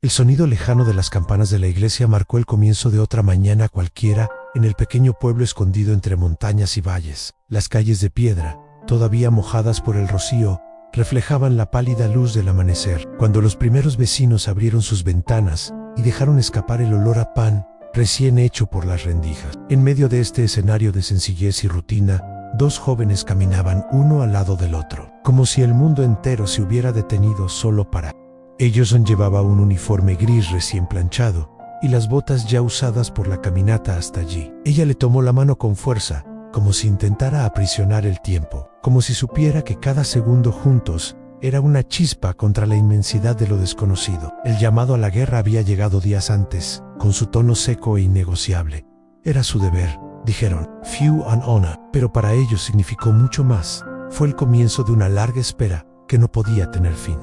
El sonido lejano de las campanas de la iglesia marcó el comienzo de otra mañana cualquiera en el pequeño pueblo escondido entre montañas y valles. Las calles de piedra, todavía mojadas por el rocío, reflejaban la pálida luz del amanecer. Cuando los primeros vecinos abrieron sus ventanas y dejaron escapar el olor a pan recién hecho por las rendijas. En medio de este escenario de sencillez y rutina, dos jóvenes caminaban uno al lado del otro, como si el mundo entero se hubiera detenido solo para ellos. Llevaba un uniforme gris recién planchado y las botas ya usadas por la caminata hasta allí. Ella le tomó la mano con fuerza, como si intentara aprisionar el tiempo, como si supiera que cada segundo juntos era una chispa contra la inmensidad de lo desconocido. El llamado a la guerra había llegado días antes, con su tono seco e innegociable. Era su deber, dijeron, few and honor, pero para ellos significó mucho más. Fue el comienzo de una larga espera que no podía tener fin.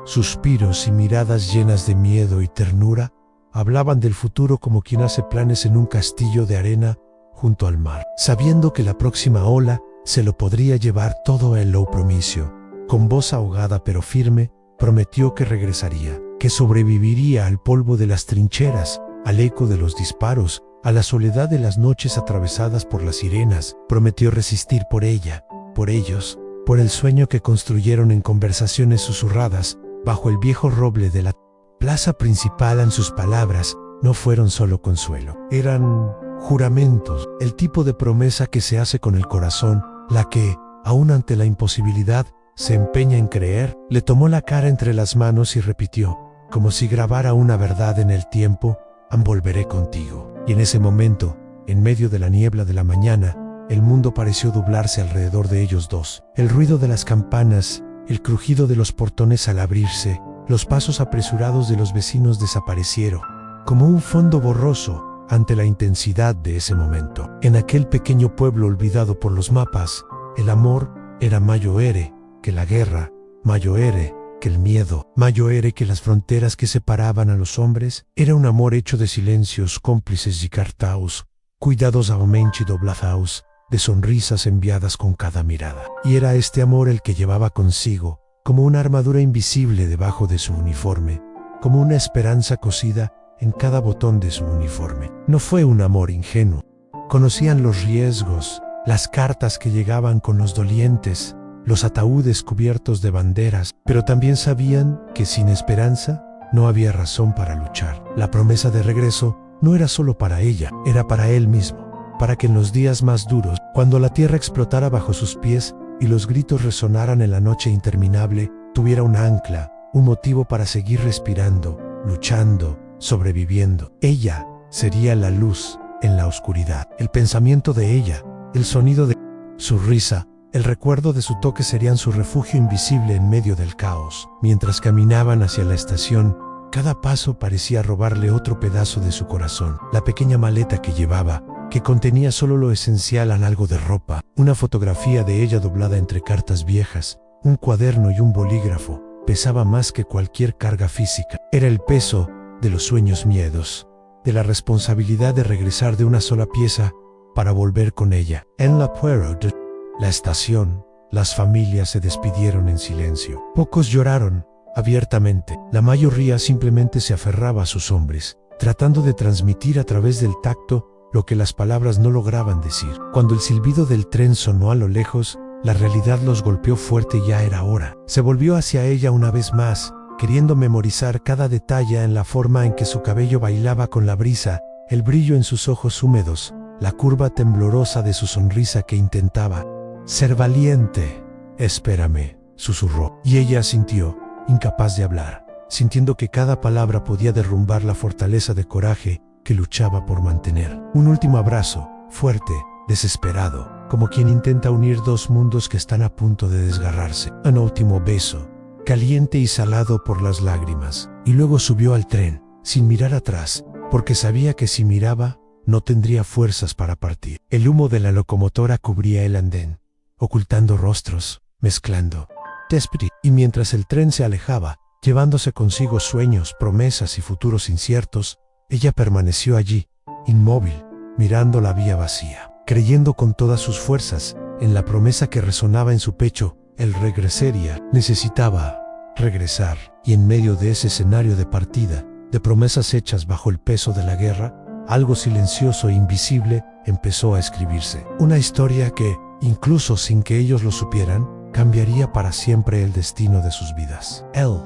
Suspiros y miradas llenas de miedo y ternura hablaban del futuro como quien hace planes en un castillo de arena junto al mar, sabiendo que la próxima ola se lo podría llevar todo. El lo promiso, con voz ahogada pero firme, prometió que regresaría, que sobreviviría al polvo de las trincheras, al eco de los disparos, a la soledad de las noches atravesadas por las sirenas. Prometió resistir por ella, por ellos, por el sueño que construyeron en conversaciones susurradas bajo el viejo roble de la plaza principal. En sus palabras no fueron solo consuelo, eran juramentos, el tipo de promesa que se hace con el corazón, la que, aún ante la imposibilidad, se empeña en creer. Le tomó la cara entre las manos y repitió, como si grabara una verdad en el tiempo, volveré contigo. Y en ese momento, en medio de la niebla de la mañana, el mundo pareció doblarse alrededor de ellos dos. El ruido de las campanas, el crujido de los portones al abrirse, los pasos apresurados de los vecinos desaparecieron, como un fondo borroso ante la intensidad de ese momento. En aquel pequeño pueblo olvidado por los mapas, el amor era mayor que la guerra, mayor que el miedo, mayor que las fronteras que separaban a los hombres. Era un amor hecho de silencios cómplices y cartaos, cuidados aumenti doblazaos, de sonrisas enviadas con cada mirada. Y era este amor el que llevaba consigo, como una armadura invisible debajo de su uniforme, como una esperanza cosida en cada botón de su uniforme. No fue un amor ingenuo. Conocían los riesgos, las cartas que llegaban con los dolientes, los ataúdes cubiertos de banderas, pero también sabían que sin esperanza no había razón para luchar. La promesa de regreso no era solo para ella, era para él mismo, para que en los días más duros, cuando la tierra explotara bajo sus pies y los gritos resonaran en la noche interminable, tuviera un ancla, un motivo para seguir respirando, luchando, sobreviviendo. Ella sería la luz en la oscuridad. El pensamiento de ella, el sonido de su risa, el recuerdo de su toque serían su refugio invisible en medio del caos. Mientras caminaban hacia la estación, cada paso parecía robarle otro pedazo de su corazón. La pequeña maleta que llevaba, que contenía solo lo esencial, algo de ropa, una fotografía de ella doblada entre cartas viejas, un cuaderno y un bolígrafo, pesaba más que cualquier carga física. Era el peso de los sueños miedos, de la responsabilidad de regresar de una sola pieza para volver con ella. En la puerta de la estación, las familias se despidieron en silencio. Pocos lloraron abiertamente. La mayoría simplemente se aferraba a sus hombres, tratando de transmitir a través del tacto lo que las palabras no lograban decir. Cuando el silbido del tren sonó a lo lejos, la realidad los golpeó fuerte y ya era hora. Se volvió hacia ella una vez más, queriendo memorizar cada detalle en la forma en que su cabello bailaba con la brisa, el brillo en sus ojos húmedos, la curva temblorosa de su sonrisa que intentaba ser valiente. Espérame, susurró. Y ella asintió, incapaz de hablar, sintiendo que cada palabra podía derrumbar la fortaleza de coraje que luchaba por mantener. Un último abrazo, fuerte, desesperado, como quien intenta unir dos mundos que están a punto de desgarrarse. Un último beso, caliente y salado por las lágrimas. Y luego subió al tren, sin mirar atrás, porque sabía que si miraba, no tendría fuerzas para partir. El humo de la locomotora cubría el andén, ocultando rostros, mezclando despedida. Y mientras el tren se alejaba, llevándose consigo sueños, promesas y futuros inciertos, ella permaneció allí, inmóvil, mirando la vía vacía, creyendo con todas sus fuerzas en la promesa que resonaba en su pecho. Él regresaría. Necesitaba regresar. y en medio de ese escenario de partida, de promesas hechas bajo el peso de la guerra, algo silencioso e invisible empezó a escribirse. Una historia que, incluso sin que ellos lo supieran, cambiaría para siempre el destino de sus vidas. El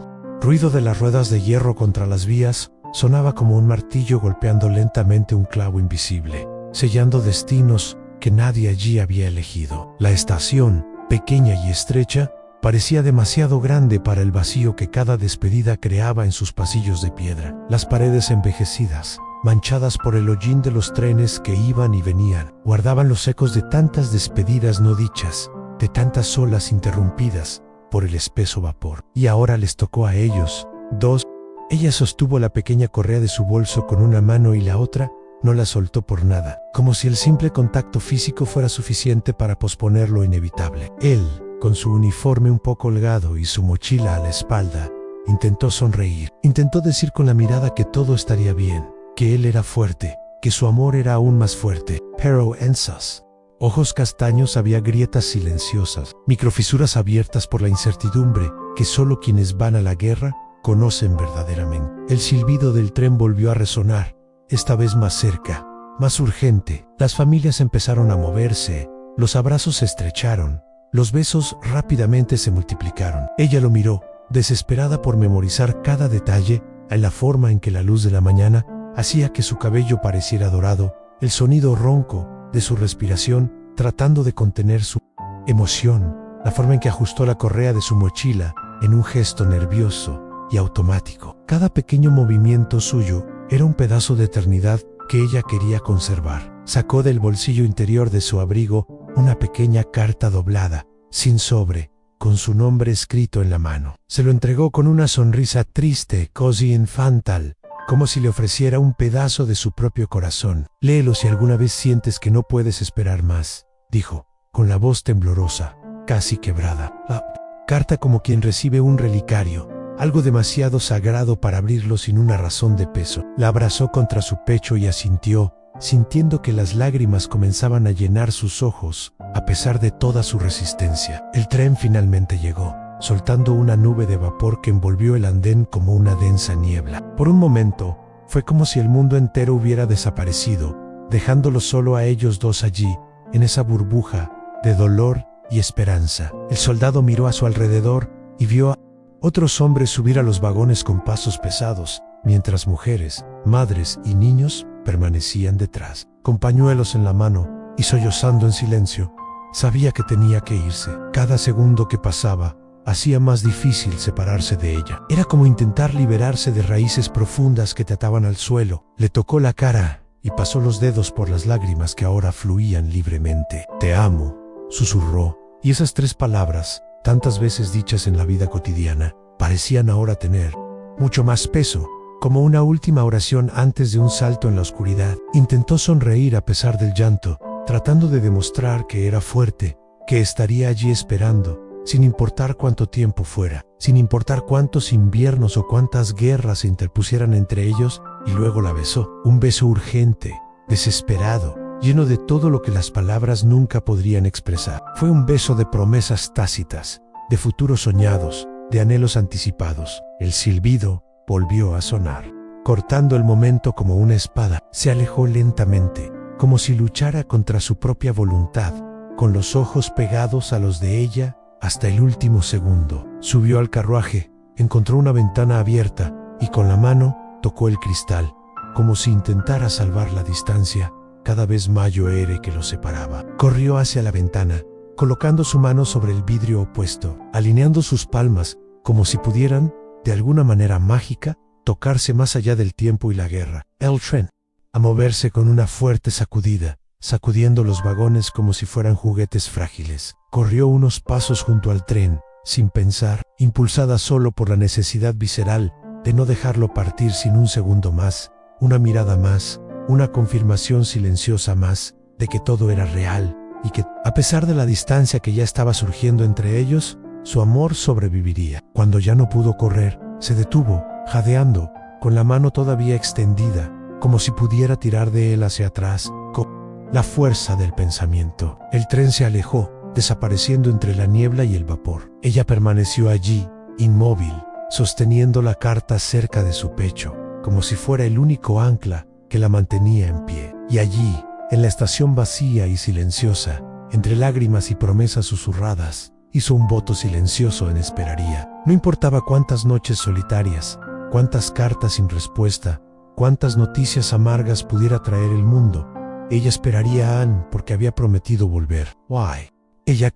ruido de las ruedas de hierro contra las vías sonaba como un martillo golpeando lentamente un clavo invisible, sellando destinos que nadie allí había elegido. La estación, pequeña y estrecha, parecía demasiado grande para el vacío que cada despedida creaba en sus pasillos de piedra. Las paredes envejecidas, manchadas por el hollín de los trenes que iban y venían, guardaban los ecos de tantas despedidas no dichas, de tantas olas interrumpidas por el espeso vapor. Y ahora les tocó a ellos, dos. Ella sostuvo la pequeña correa de su bolso con una mano y la otra no la soltó por nada, como si el simple contacto físico fuera suficiente para posponer lo inevitable. Él, con su uniforme un poco holgado y su mochila a la espalda, intentó sonreír. Intentó decir con la mirada que todo estaría bien, que él era fuerte, que su amor era aún más fuerte. Pero en sus ojos castaños había grietas silenciosas, microfisuras abiertas por la incertidumbre que solo quienes van a la guerra conocen verdaderamente. El silbido del tren volvió a resonar, esta vez más cerca, más urgente. Las familias empezaron a moverse, los abrazos se estrecharon, los besos rápidamente se multiplicaron. Ella lo miró, desesperada por memorizar cada detalle, en la forma en que la luz de la mañana hacía que su cabello pareciera dorado, el sonido ronco de su respiración, tratando de contener su emoción, la forma en que ajustó la correa de su mochila en un gesto nervioso y automático. Cada pequeño movimiento suyo era un pedazo de eternidad que ella quería conservar. Sacó del bolsillo interior de su abrigo una pequeña carta doblada, sin sobre, con su nombre escrito en la mano. Se lo entregó con una sonrisa triste, casi infantil, como si le ofreciera un pedazo de su propio corazón. «Léelo si alguna vez sientes que no puedes esperar más», dijo, con la voz temblorosa, casi quebrada. La carta como quien recibe un relicario, algo demasiado sagrado para abrirlo sin una razón de peso. La abrazó contra su pecho y asintió, sintiendo que las lágrimas comenzaban a llenar sus ojos, a pesar de toda su resistencia. El tren finalmente llegó, soltando una nube de vapor que envolvió el andén como una densa niebla. Por un momento, fue como si el mundo entero hubiera desaparecido, dejándolo solo a ellos dos allí, en esa burbuja de dolor y esperanza. El soldado miró a su alrededor y vio a otros hombres subir a los vagones con pasos pesados, mientras mujeres, madres y niños permanecían detrás, con pañuelos en la mano y sollozando en silencio. Sabía que tenía que irse. Cada segundo que pasaba hacía más difícil separarse de ella. Era como intentar liberarse de raíces profundas que te ataban al suelo. Le tocó la cara y pasó los dedos por las lágrimas que ahora fluían libremente. «Te amo», susurró, y esas tres palabras, tantas veces dichas en la vida cotidiana, parecían ahora tener mucho más peso, como una última oración antes de un salto en la oscuridad. Intentó sonreír a pesar del llanto, tratando de demostrar que era fuerte, que estaría allí esperando, sin importar cuánto tiempo fuera, sin importar cuántos inviernos o cuántas guerras se interpusieran entre ellos, y luego la besó. Un beso urgente, desesperado, lleno de todo lo que las palabras nunca podrían expresar. Fue un beso de promesas tácitas, de futuros soñados, de anhelos anticipados. El silbido volvió a sonar, cortando el momento como una espada. Se alejó lentamente, como si luchara contra su propia voluntad, con los ojos pegados a los de ella hasta el último segundo. Subió al carruaje, encontró una ventana abierta y con la mano tocó el cristal, como si intentara salvar la distancia cada vez mayor que los separaba. Corrió hacia la ventana, colocando su mano sobre el vidrio opuesto, alineando sus palmas como si pudieran, de alguna manera mágica, tocarse más allá del tiempo y la guerra. El tren, a moverse con una fuerte sacudida, sacudiendo los vagones como si fueran juguetes frágiles. Corrió unos pasos junto al tren, sin pensar, impulsada solo por la necesidad visceral de no dejarlo partir sin un segundo más, una mirada más, una confirmación silenciosa más de que todo era real y que, a pesar de la distancia que ya estaba surgiendo entre ellos, su amor sobreviviría. Cuando ya no pudo correr, se detuvo, jadeando, con la mano todavía extendida, como si pudiera tirar de él hacia atrás, con la fuerza del pensamiento. El tren se alejó, desapareciendo entre la niebla y el vapor. Ella permaneció allí, inmóvil, sosteniendo la carta cerca de su pecho, como si fuera el único ancla que la mantenía en pie. Y allí, en la estación vacía y silenciosa, entre lágrimas y promesas susurradas, hizo un voto silencioso en esperaría. No importaba cuántas noches solitarias, cuántas cartas sin respuesta, cuántas noticias amargas pudiera traer el mundo, ella esperaría a Anne porque había prometido volver. Why? Ella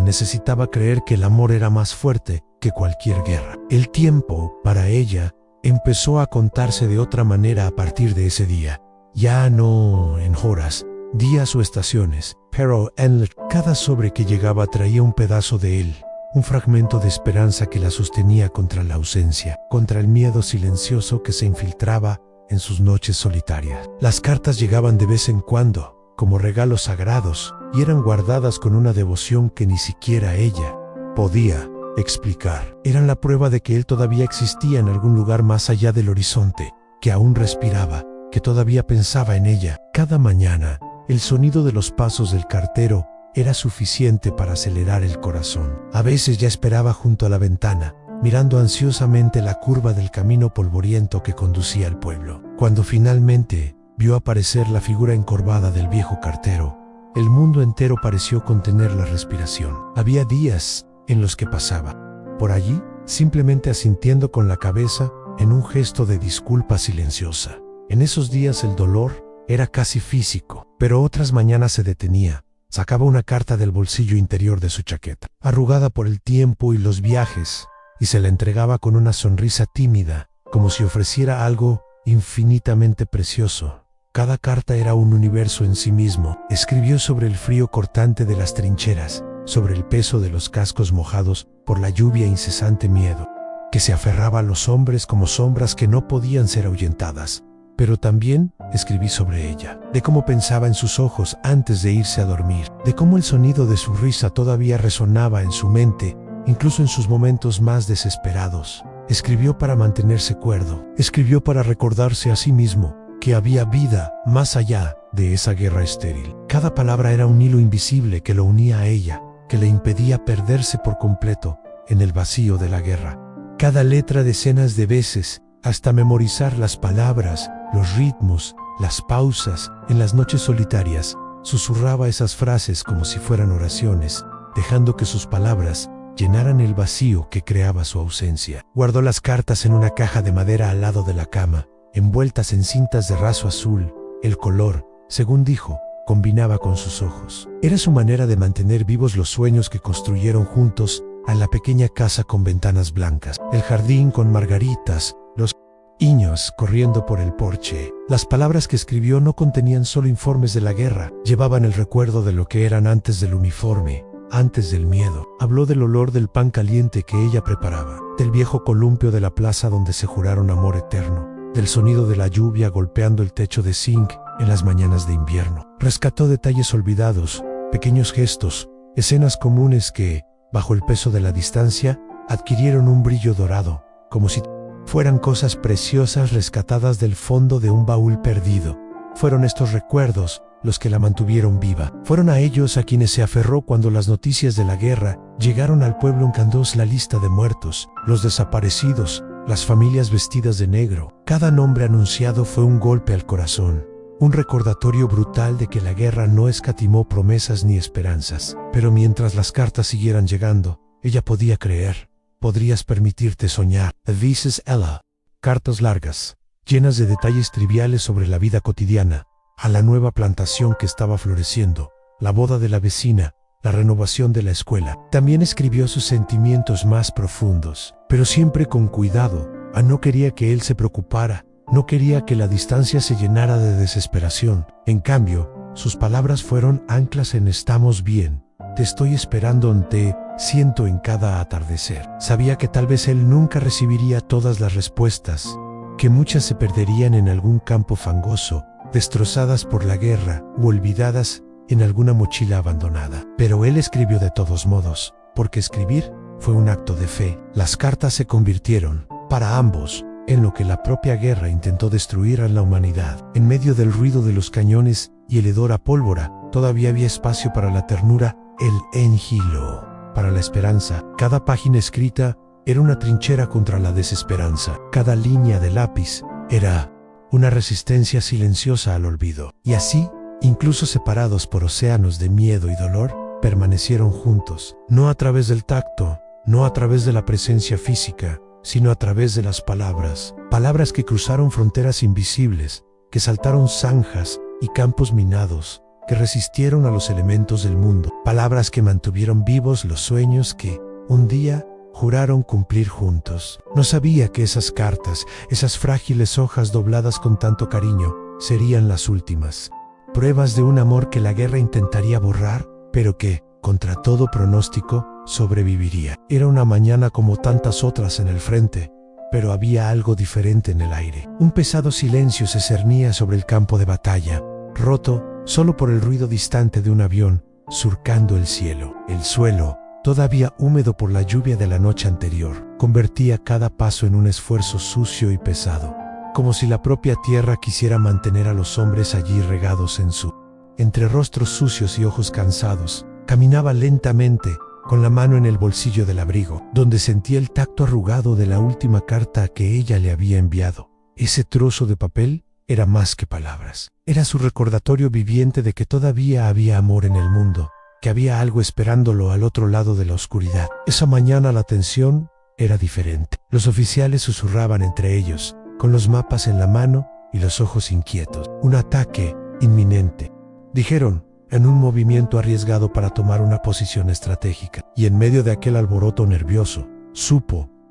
necesitaba creer que el amor era más fuerte que cualquier guerra. El tiempo, para ella, empezó a contarse de otra manera a partir de ese día. Ya no en horas, días o estaciones, pero en cada sobre que llegaba traía un pedazo de él, un fragmento de esperanza que la sostenía contra la ausencia, contra el miedo silencioso que se infiltraba en sus noches solitarias. Las cartas llegaban de vez en cuando, como regalos sagrados, y eran guardadas con una devoción que ni siquiera ella podía explicar. Eran la prueba de que él todavía existía en algún lugar más allá del horizonte, que aún respiraba, que todavía pensaba en ella. Cada mañana, el sonido de los pasos del cartero era suficiente para acelerar el corazón. A veces ya esperaba junto a la ventana, mirando ansiosamente la curva del camino polvoriento que conducía al pueblo. Cuando finalmente vio aparecer la figura encorvada del viejo cartero, el mundo entero pareció contener la respiración. Había días en los que pasaba por allí, simplemente asintiendo con la cabeza en un gesto de disculpa silenciosa. En esos días el dolor era casi físico, pero otras mañanas se detenía, sacaba una carta del bolsillo interior de su chaqueta, arrugada por el tiempo y los viajes, y se la entregaba con una sonrisa tímida, como si ofreciera algo infinitamente precioso. Cada carta era un universo en sí mismo. Escribió sobre el frío cortante de las trincheras, sobre el peso de los cascos mojados por la lluvia e incesante miedo, que se aferraba a los hombres como sombras que no podían ser ahuyentadas. Pero también escribí sobre ella, de cómo pensaba en sus ojos antes de irse a dormir, de cómo el sonido de su risa todavía resonaba en su mente, incluso en sus momentos más desesperados. Escribió para mantenerse cuerdo, escribió para recordarse a sí mismo que había vida más allá de esa guerra estéril. Cada palabra era un hilo invisible que lo unía a ella, que le impedía perderse por completo en el vacío de la guerra. Cada letra decenas de veces, hasta memorizar las palabras, los ritmos, las pausas, en las noches solitarias, susurraba esas frases como si fueran oraciones, dejando que sus palabras llenaran el vacío que creaba su ausencia. Guardó las cartas en una caja de madera al lado de la cama, envueltas en cintas de raso azul. El color, según dijo, combinaba con sus ojos. Era su manera de mantener vivos los sueños que construyeron juntos a la pequeña casa con ventanas blancas, el jardín con margaritas, los niños corriendo por el porche. Las palabras que escribió no contenían solo informes de la guerra, llevaban el recuerdo de lo que eran antes del uniforme, antes del miedo. Habló del olor del pan caliente que ella preparaba, del viejo columpio de la plaza donde se juraron amor eterno, del sonido de la lluvia golpeando el techo de zinc en las mañanas de invierno. Rescató detalles olvidados, pequeños gestos, escenas comunes que, bajo el peso de la distancia, adquirieron un brillo dorado, como si fueran cosas preciosas rescatadas del fondo de un baúl perdido. Fueron estos recuerdos los que la mantuvieron viva. Fueron a ellos a quienes se aferró cuando las noticias de la guerra llegaron al pueblo en Candós, la lista de muertos, los desaparecidos, las familias vestidas de negro. Cada nombre anunciado fue un golpe al corazón, un recordatorio brutal de que la guerra no escatimó promesas ni esperanzas. Pero mientras las cartas siguieran llegando, ella podía creer. Podrías permitirte soñar. This is Ella. Cartas largas, llenas de detalles triviales sobre la vida cotidiana, a la nueva plantación que estaba floreciendo, la boda de la vecina, la renovación de la escuela. También escribió sus sentimientos más profundos, pero siempre con cuidado. No quería que él se preocupara, no quería que la distancia se llenara de desesperación. En cambio, sus palabras fueron anclas en estamos bien, te estoy esperando, te siento en cada atardecer. Sabía que tal vez él nunca recibiría todas las respuestas, que muchas se perderían en algún campo fangoso, destrozadas por la guerra u olvidadas en alguna mochila abandonada. Pero él escribió de todos modos, porque escribir fue un acto de fe. Las cartas se convirtieron, para ambos, en lo que la propia guerra intentó destruir a la humanidad. En medio del ruido de los cañones y el hedor a pólvora, todavía había espacio para la ternura, el engilo, para la esperanza. Cada página escrita era una trinchera contra la desesperanza. Cada línea de lápiz era una resistencia silenciosa al olvido. Y así, incluso separados por océanos de miedo y dolor, permanecieron juntos, no a través del tacto, no a través de la presencia física, sino a través de las palabras. Palabras que cruzaron fronteras invisibles, que saltaron zanjas y campos minados, que resistieron a los elementos del mundo. Palabras que mantuvieron vivos los sueños que, un día, juraron cumplir juntos. No sabía que esas cartas, esas frágiles hojas dobladas con tanto cariño, serían las últimas. Pruebas de un amor que la guerra intentaría borrar, pero que, contra todo pronóstico, sobreviviría. Era una mañana como tantas otras en el frente, pero había algo diferente en el aire. Un pesado silencio se cernía sobre el campo de batalla, roto solo por el ruido distante de un avión surcando el cielo. El suelo, todavía húmedo por la lluvia de la noche anterior, convertía cada paso en un esfuerzo sucio y pesado, como si la propia tierra quisiera mantener a los hombres allí regados en su. Entre rostros sucios y ojos cansados, caminaba lentamente, con la mano en el bolsillo del abrigo, donde sentía el tacto arrugado de la última carta que ella le había enviado. Ese trozo de papel era más que palabras. Era su recordatorio viviente de que todavía había amor en el mundo, que había algo esperándolo al otro lado de la oscuridad. Esa mañana la tensión era diferente. Los oficiales susurraban entre ellos, con los mapas en la mano y los ojos inquietos. Un ataque inminente, dijeron, en un movimiento arriesgado para tomar una posición estratégica. Y en medio de aquel alboroto nervioso,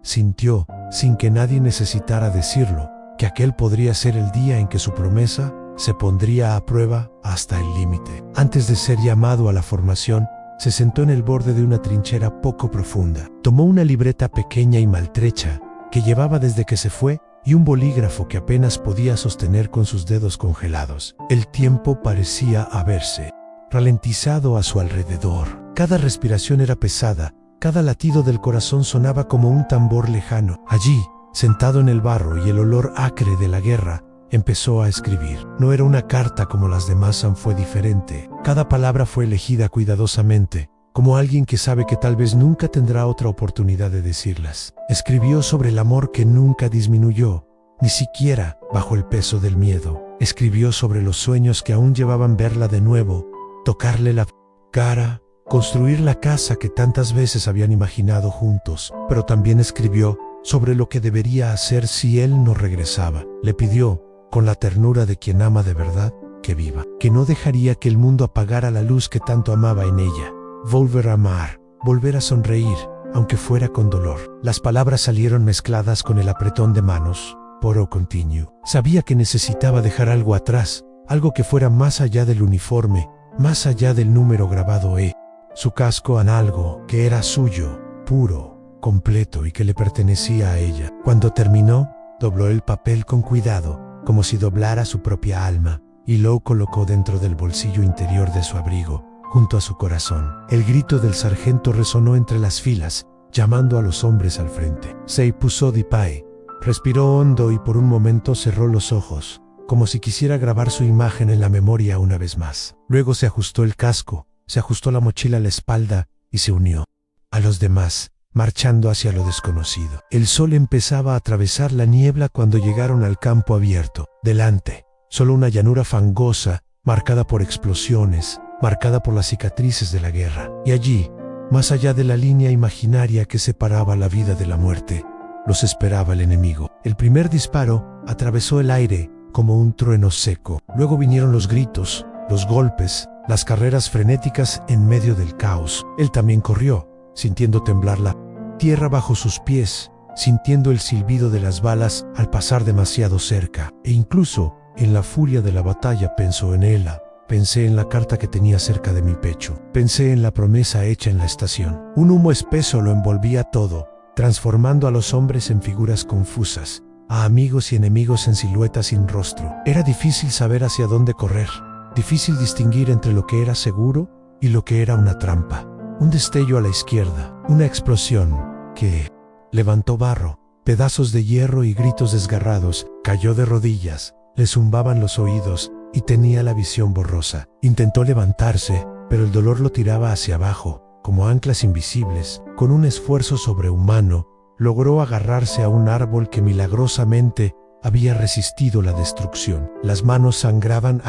sintió, sin que nadie necesitara decirlo, que aquel podría ser el día en que su promesa se pondría a prueba hasta el límite. Antes de ser llamado a la formación, se sentó en el borde de una trinchera poco profunda. Tomó una libreta pequeña y maltrecha que llevaba desde que se fue y un bolígrafo que apenas podía sostener con sus dedos congelados. El tiempo parecía haberse ralentizado a su alrededor. Cada respiración era pesada, cada latido del corazón sonaba como un tambor lejano. Allí, sentado en el barro y el olor acre de la guerra, empezó a escribir. No era una carta como las demás, fue diferente. Cada palabra fue elegida cuidadosamente, como alguien que sabe que tal vez nunca tendrá otra oportunidad de decirlas. Escribió sobre el amor que nunca disminuyó, ni siquiera bajo el peso del miedo. Escribió sobre los sueños que aún llevaban verla de nuevo, tocarle la cara, construir la casa que tantas veces habían imaginado juntos. Pero también escribió sobre lo que debería hacer si él no regresaba. Le pidió, con la ternura de quien ama de verdad, que viva, que no dejaría que el mundo apagara la luz que tanto amaba en ella. Volver a amar, volver a sonreír, aunque fuera con dolor. Las palabras salieron mezcladas con el apretón de manos. Poro continuo. Sabía que necesitaba dejar algo atrás, algo que fuera más allá del uniforme, más allá del número grabado su casco, algo que era suyo, puro, completo y que le pertenecía a ella. Cuando terminó, dobló el papel con cuidado, como si doblara su propia alma, y lo colocó dentro del bolsillo interior de su abrigo, junto a su corazón. El grito del sargento resonó entre las filas, llamando a los hombres al frente. Se puso de pie, respiró hondo y por un momento cerró los ojos, como si quisiera grabar su imagen en la memoria una vez más. Luego se ajustó el casco, se ajustó la mochila a la espalda y se unió a los demás, marchando hacia lo desconocido. El sol empezaba a atravesar la niebla cuando llegaron al campo abierto. Delante, solo una llanura fangosa, marcada por explosiones, marcada por las cicatrices de la guerra. Y allí, más allá de la línea imaginaria que separaba la vida de la muerte, los esperaba el enemigo. El primer disparo atravesó el aire como un trueno seco. Luego vinieron los gritos, los golpes, las carreras frenéticas en medio del caos. Él también corrió, sintiendo temblar la tierra bajo sus pies, sintiendo el silbido de las balas al pasar demasiado cerca. E incluso, en la furia de la batalla pensó en ella. Pensé en la carta que tenía cerca de mi pecho. Pensé en la promesa hecha en la estación. Un humo espeso lo envolvía todo, transformando a los hombres en figuras confusas, a amigos y enemigos en siluetas sin rostro. Era difícil saber hacia dónde correr, difícil distinguir entre lo que era seguro y lo que era una trampa. Un destello a la izquierda, una explosión que levantó barro, pedazos de hierro y gritos desgarrados. Cayó de rodillas, le zumbaban los oídos y tenía la visión borrosa. Intentó levantarse, pero el dolor lo tiraba hacia abajo, como anclas invisibles. Con un esfuerzo sobrehumano, logró agarrarse a un árbol que milagrosamente había resistido la destrucción. Las manos sangraban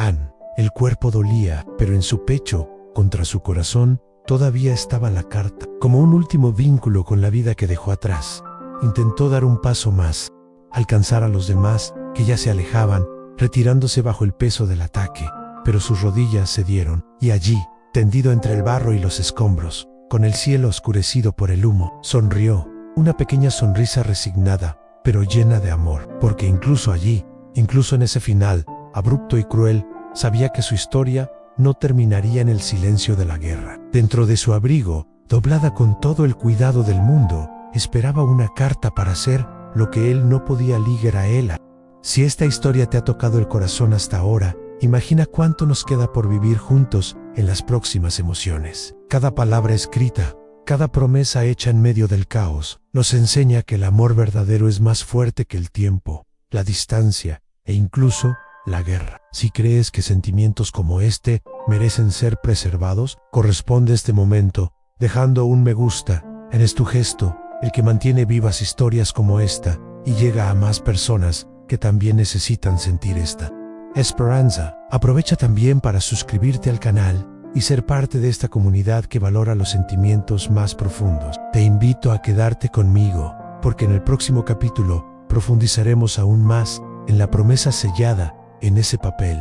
el cuerpo dolía, pero en su pecho, contra su corazón, todavía estaba la carta. Como un último vínculo con la vida que dejó atrás, intentó dar un paso más, alcanzar a los demás, que ya se alejaban, retirándose bajo el peso del ataque, pero sus rodillas cedieron, y allí, tendido entre el barro y los escombros, con el cielo oscurecido por el humo, sonrió, una pequeña sonrisa resignada, pero llena de amor, porque incluso allí, incluso en ese final, abrupto y cruel, sabía que su historia no terminaría en el silencio de la guerra. Dentro de su abrigo, doblada con todo el cuidado del mundo, esperaba una carta para hacer lo que él no podía ligar a ella. Si esta historia te ha tocado el corazón hasta ahora, imagina cuánto nos queda por vivir juntos en las próximas emociones. Cada palabra escrita, cada promesa hecha en medio del caos, nos enseña que el amor verdadero es más fuerte que el tiempo, la distancia e incluso la guerra. Si crees que sentimientos como este merecen ser preservados, corresponde este momento dejando un me gusta. Eres tu gesto el que mantiene vivas historias como esta y llega a más personas que también necesitan sentir esta esperanza. Aprovecha también para suscribirte al canal y ser parte de esta comunidad que valora los sentimientos más profundos. Te invito a quedarte conmigo, porque en el próximo capítulo profundizaremos aún más en la promesa sellada en ese papel,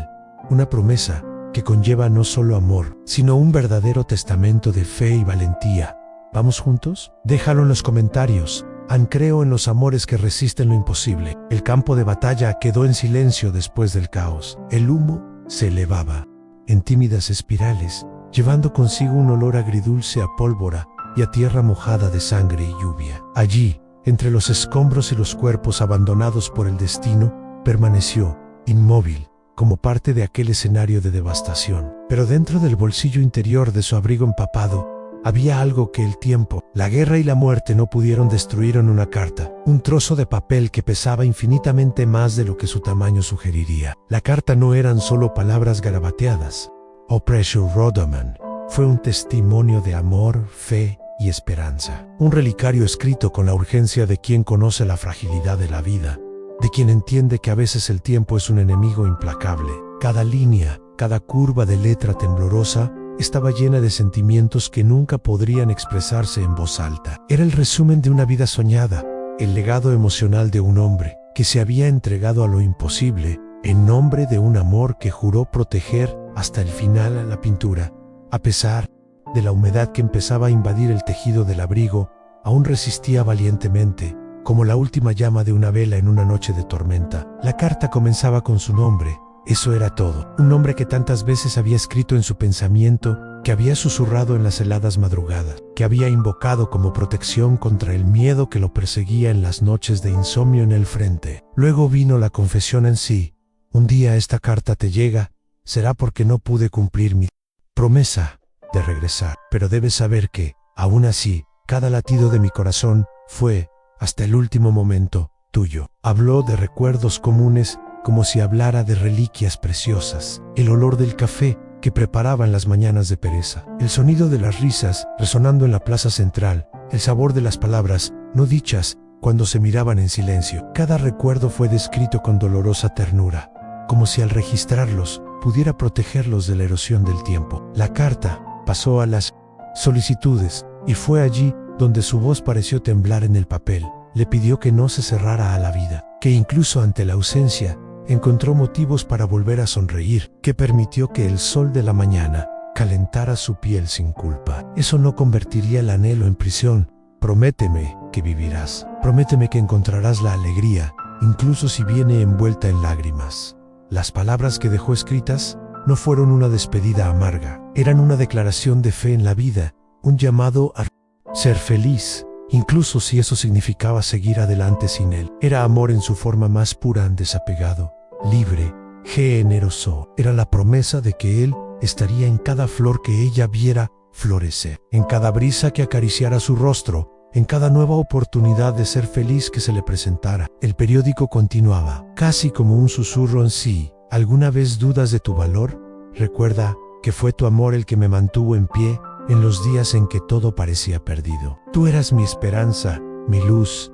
una promesa que conlleva no solo amor, sino un verdadero testamento de fe y valentía. ¿Vamos juntos? Déjalo en los comentarios. Creo en los amores que resisten lo imposible. El campo de batalla quedó en silencio después del caos. El humo se elevaba en tímidas espirales, llevando consigo un olor agridulce a pólvora y a tierra mojada de sangre y lluvia. Allí, entre los escombros y los cuerpos abandonados por el destino, permaneció, inmóvil, como parte de aquel escenario de devastación. Pero dentro del bolsillo interior de su abrigo empapado, había algo que el tiempo, la guerra y la muerte no pudieron destruir en una carta. Un trozo de papel que pesaba infinitamente más de lo que su tamaño sugeriría. La carta no eran solo palabras garabateadas. Operation Rodoman fue un testimonio de amor, fe y esperanza. Un relicario escrito con la urgencia de quien conoce la fragilidad de la vida, de quien entiende que a veces el tiempo es un enemigo implacable. Cada línea, cada curva de letra temblorosa, estaba llena de sentimientos que nunca podrían expresarse en voz alta. Era el resumen de una vida soñada, el legado emocional de un hombre que se había entregado a lo imposible en nombre de un amor que juró proteger hasta el final a la pintura. A pesar de la humedad que empezaba a invadir el tejido del abrigo, aún resistía valientemente, como la última llama de una vela en una noche de tormenta. La carta comenzaba con su nombre. Eso era todo. Un nombre que tantas veces había escrito en su pensamiento, que había susurrado en las heladas madrugadas, que había invocado como protección contra el miedo que lo perseguía en las noches de insomnio en el frente. Luego vino la confesión en sí. Un día esta carta te llega, será porque no pude cumplir mi promesa de regresar. Pero debes saber que, aún así, cada latido de mi corazón fue, hasta el último momento, tuyo. Habló de recuerdos comunes, como si hablara de reliquias preciosas, el olor del café que preparaba en las mañanas de pereza, el sonido de las risas resonando en la plaza central, el sabor de las palabras no dichas cuando se miraban en silencio. Cada recuerdo fue descrito con dolorosa ternura, como si al registrarlos pudiera protegerlos de la erosión del tiempo. La carta pasó a las solicitudes y fue allí donde su voz pareció temblar en el papel. Le pidió que no se cerrara a la vida, que incluso ante la ausencia encontró motivos para volver a sonreír, que permitió que el sol de la mañana calentara su piel sin culpa. Eso no convertiría el anhelo en prisión. Prométeme que vivirás. Prométeme que encontrarás la alegría, incluso si viene envuelta en lágrimas. Las palabras que dejó escritas no fueron una despedida amarga, eran una declaración de fe en la vida, un llamado a ser feliz, incluso si eso significaba seguir adelante sin él. Era amor en su forma más pura, desapegado, libre, generoso. Era la promesa de que él estaría en cada flor que ella viera florecer, en cada brisa que acariciara su rostro, en cada nueva oportunidad de ser feliz que se le presentara. El periódico continuaba, casi como un susurro en sí. ¿Alguna vez dudas de tu valor? Recuerda que fue tu amor el que me mantuvo en pie en los días en que todo parecía perdido. Tú eras mi esperanza, mi luz,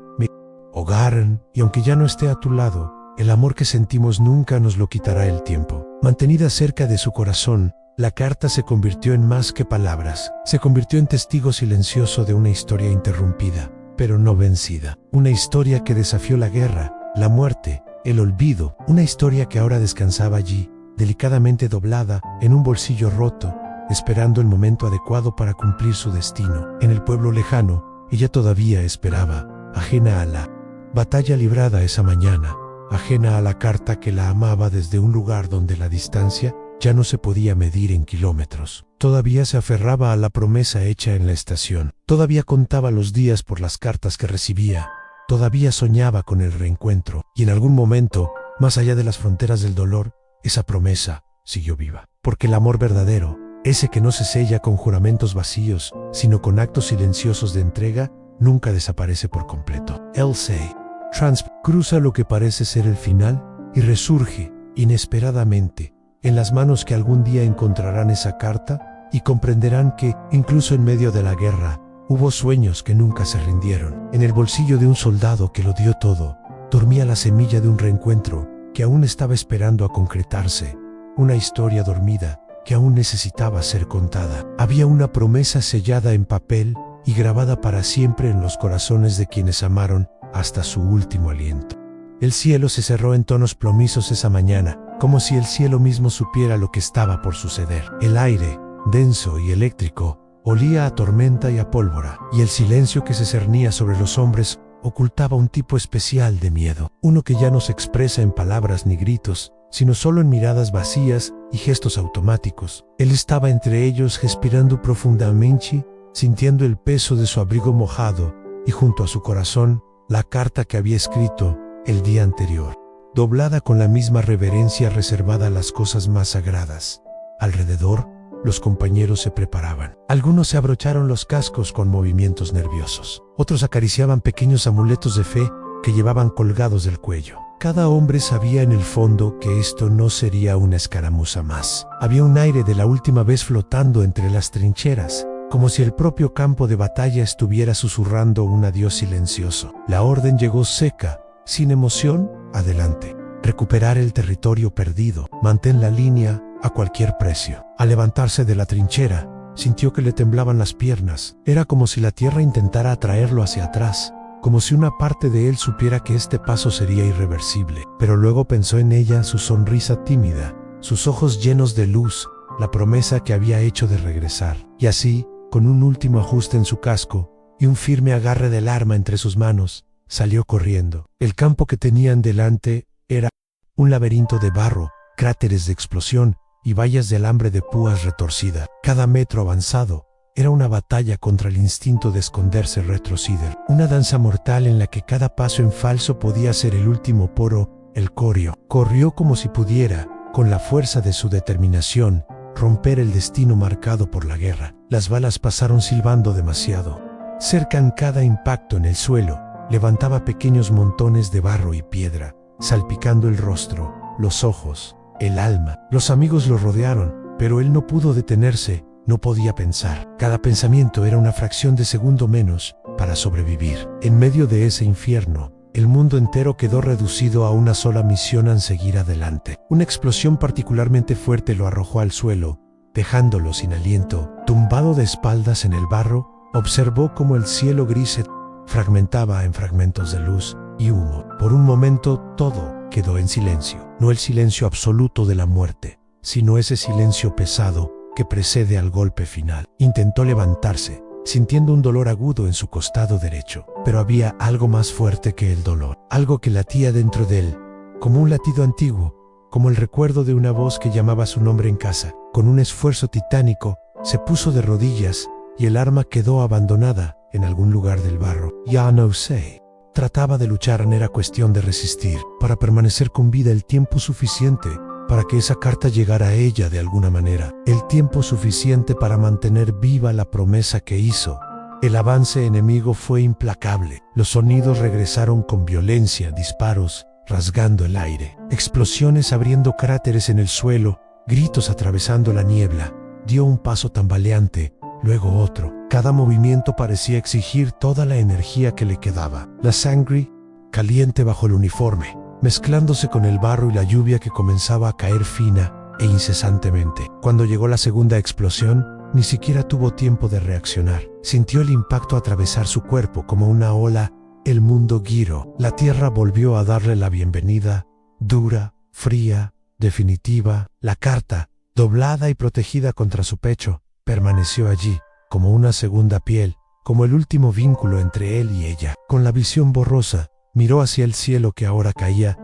hogar, y aunque ya no esté a tu lado, el amor que sentimos nunca nos lo quitará el tiempo. Mantenida cerca de su corazón, la carta se convirtió en más que palabras. Se convirtió en testigo silencioso de una historia interrumpida, pero no vencida. Una historia que desafió la guerra, la muerte, el olvido. Una historia que ahora descansaba allí, delicadamente doblada, en un bolsillo roto, esperando el momento adecuado para cumplir su destino. En el pueblo lejano, ella todavía esperaba, ajena a la batalla librada esa mañana, ajena a la carta que la amaba desde un lugar donde la distancia ya no se podía medir en kilómetros. Todavía se aferraba a la promesa hecha en la estación. Todavía contaba los días por las cartas que recibía. Todavía soñaba con el reencuentro. Y en algún momento, más allá de las fronteras del dolor, esa promesa siguió viva. Porque el amor verdadero, ese que no se sella con juramentos vacíos, sino con actos silenciosos de entrega, nunca desaparece por completo. Elsie cruza lo que parece ser el final y resurge, inesperadamente, en las manos que algún día encontrarán esa carta y comprenderán que, incluso en medio de la guerra, hubo sueños que nunca se rindieron. En el bolsillo de un soldado que lo dio todo, dormía la semilla de un reencuentro que aún estaba esperando a concretarse, una historia dormida que aún necesitaba ser contada. Había una promesa sellada en papel y grabada para siempre en los corazones de quienes amaron hasta su último aliento. El cielo se cerró en tonos plomizos esa mañana, como si el cielo mismo supiera lo que estaba por suceder. El aire, denso y eléctrico, olía a tormenta y a pólvora, y el silencio que se cernía sobre los hombres ocultaba un tipo especial de miedo, uno que ya no se expresa en palabras ni gritos, sino solo en miradas vacías y gestos automáticos. Él estaba entre ellos respirando profundamente, sintiendo el peso de su abrigo mojado, y junto a su corazón, la carta que había escrito el día anterior, doblada con la misma reverencia reservada a las cosas más sagradas. Alrededor, los compañeros se preparaban. Algunos se abrocharon los cascos con movimientos nerviosos. Otros acariciaban pequeños amuletos de fe que llevaban colgados del cuello. Cada hombre sabía en el fondo que esto no sería una escaramuza más. Había un aire de la última vez flotando entre las trincheras, como si el propio campo de batalla estuviera susurrando un adiós silencioso. La orden llegó seca, sin emoción, adelante. Recuperar el territorio perdido. Mantén la línea a cualquier precio. Al levantarse de la trinchera, sintió que le temblaban las piernas. Era como si la tierra intentara atraerlo hacia atrás, como si una parte de él supiera que este paso sería irreversible. Pero luego pensó en ella, su sonrisa tímida, sus ojos llenos de luz, la promesa que había hecho de regresar. Y así, con un último ajuste en su casco y un firme agarre del arma entre sus manos, salió corriendo. El campo que tenían delante era un laberinto de barro, cráteres de explosión y vallas de alambre de púas retorcida. Cada metro avanzado era una batalla contra el instinto de esconderse retroceder. Una danza mortal en la que cada paso en falso podía ser el último poro, el corio. Corrió como si pudiera, con la fuerza de su determinación, romper el destino marcado por la guerra. Las balas pasaron silbando demasiado. Cercan cada impacto en el suelo, levantaba pequeños montones de barro y piedra, salpicando el rostro, los ojos, el alma. Los amigos lo rodearon, pero él no pudo detenerse, no podía pensar. Cada pensamiento era una fracción de segundo menos para sobrevivir. En medio de ese infierno, el mundo entero quedó reducido a una sola misión: en seguir adelante. Una explosión particularmente fuerte lo arrojó al suelo, dejándolo sin aliento. Tumbado de espaldas en el barro, observó cómo el cielo gris se fragmentaba en fragmentos de luz y humo. Por un momento todo quedó en silencio. No el silencio absoluto de la muerte, sino ese silencio pesado que precede al golpe final. Intentó levantarse, sintiendo un dolor agudo en su costado derecho. Pero había algo más fuerte que el dolor, algo que latía dentro de él, como un latido antiguo, como el recuerdo de una voz que llamaba su nombre en casa. Con un esfuerzo titánico, se puso de rodillas y el arma quedó abandonada en algún lugar del barro. Ya no sé. Trataba de luchar, no era cuestión de resistir, para permanecer con vida el tiempo suficiente para que esa carta llegara a ella de alguna manera. El tiempo suficiente para mantener viva la promesa que hizo. El avance enemigo fue implacable. Los sonidos regresaron con violencia, disparos rasgando el aire, explosiones abriendo cráteres en el suelo, gritos atravesando la niebla. Dio un paso tambaleante, luego otro. Cada movimiento parecía exigir toda la energía que le quedaba. La sangre caliente bajo el uniforme, mezclándose con el barro y la lluvia que comenzaba a caer fina e incesantemente. Cuando llegó la segunda explosión, ni siquiera tuvo tiempo de reaccionar. Sintió el impacto atravesar su cuerpo como una ola. El mundo giró. La tierra volvió a darle la bienvenida, dura, fría, definitiva. La carta, doblada y protegida contra su pecho, permaneció allí, como una segunda piel, como el último vínculo entre él y ella. Con la visión borrosa, miró hacia el cielo que ahora caía.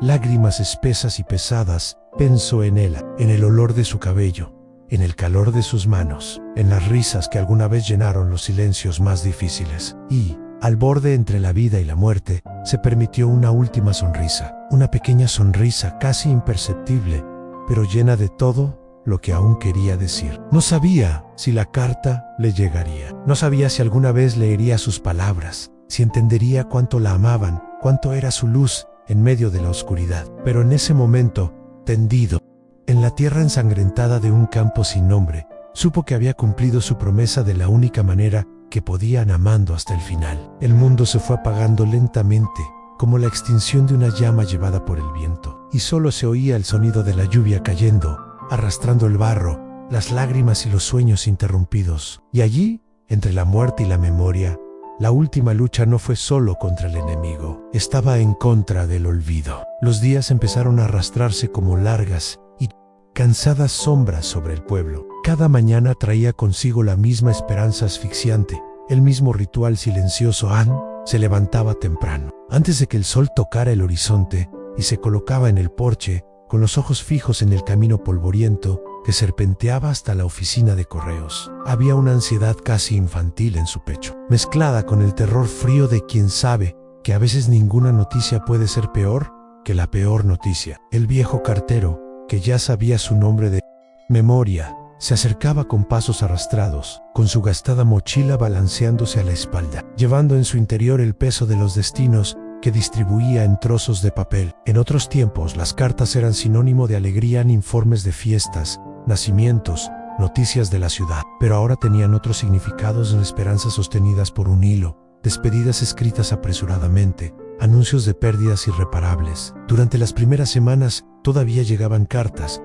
Lágrimas espesas y pesadas, pensó en él, en el olor de su cabello, en el calor de sus manos, en las risas que alguna vez llenaron los silencios más difíciles. Y, al borde entre la vida y la muerte, se permitió una última sonrisa, una pequeña sonrisa casi imperceptible, pero llena de todo lo que aún quería decir. No sabía si la carta le llegaría. No sabía si alguna vez leería sus palabras, si entendería cuánto la amaban, cuánto era su luz en medio de la oscuridad. Pero en ese momento, tendido en la tierra ensangrentada de un campo sin nombre, supo que había cumplido su promesa de la única manera que podían, amando hasta el final. El mundo se fue apagando lentamente, como la extinción de una llama llevada por el viento, y solo se oía el sonido de la lluvia cayendo, arrastrando el barro, las lágrimas y los sueños interrumpidos. Y allí, entre la muerte y la memoria, la última lucha no fue solo contra el enemigo, estaba en contra del olvido. Los días empezaron a arrastrarse como largas y cansadas sombras sobre el pueblo. Cada mañana traía consigo la misma esperanza asfixiante, el mismo ritual silencioso. Anne se levantaba temprano, antes de que el sol tocara el horizonte, y se colocaba en el porche, con los ojos fijos en el camino polvoriento que serpenteaba hasta la oficina de correos. Había una ansiedad casi infantil en su pecho, mezclada con el terror frío de quien sabe que a veces ninguna noticia puede ser peor que la peor noticia. El viejo cartero, que ya sabía su nombre de memoria, se acercaba con pasos arrastrados, con su gastada mochila balanceándose a la espalda, llevando en su interior el peso de los destinos que distribuía en trozos de papel. En otros tiempos, las cartas eran sinónimo de alegría en informes de fiestas, nacimientos, noticias de la ciudad, pero ahora tenían otros significados en esperanzas sostenidas por un hilo, despedidas escritas apresuradamente, anuncios de pérdidas irreparables. Durante las primeras semanas todavía llegaban cartas,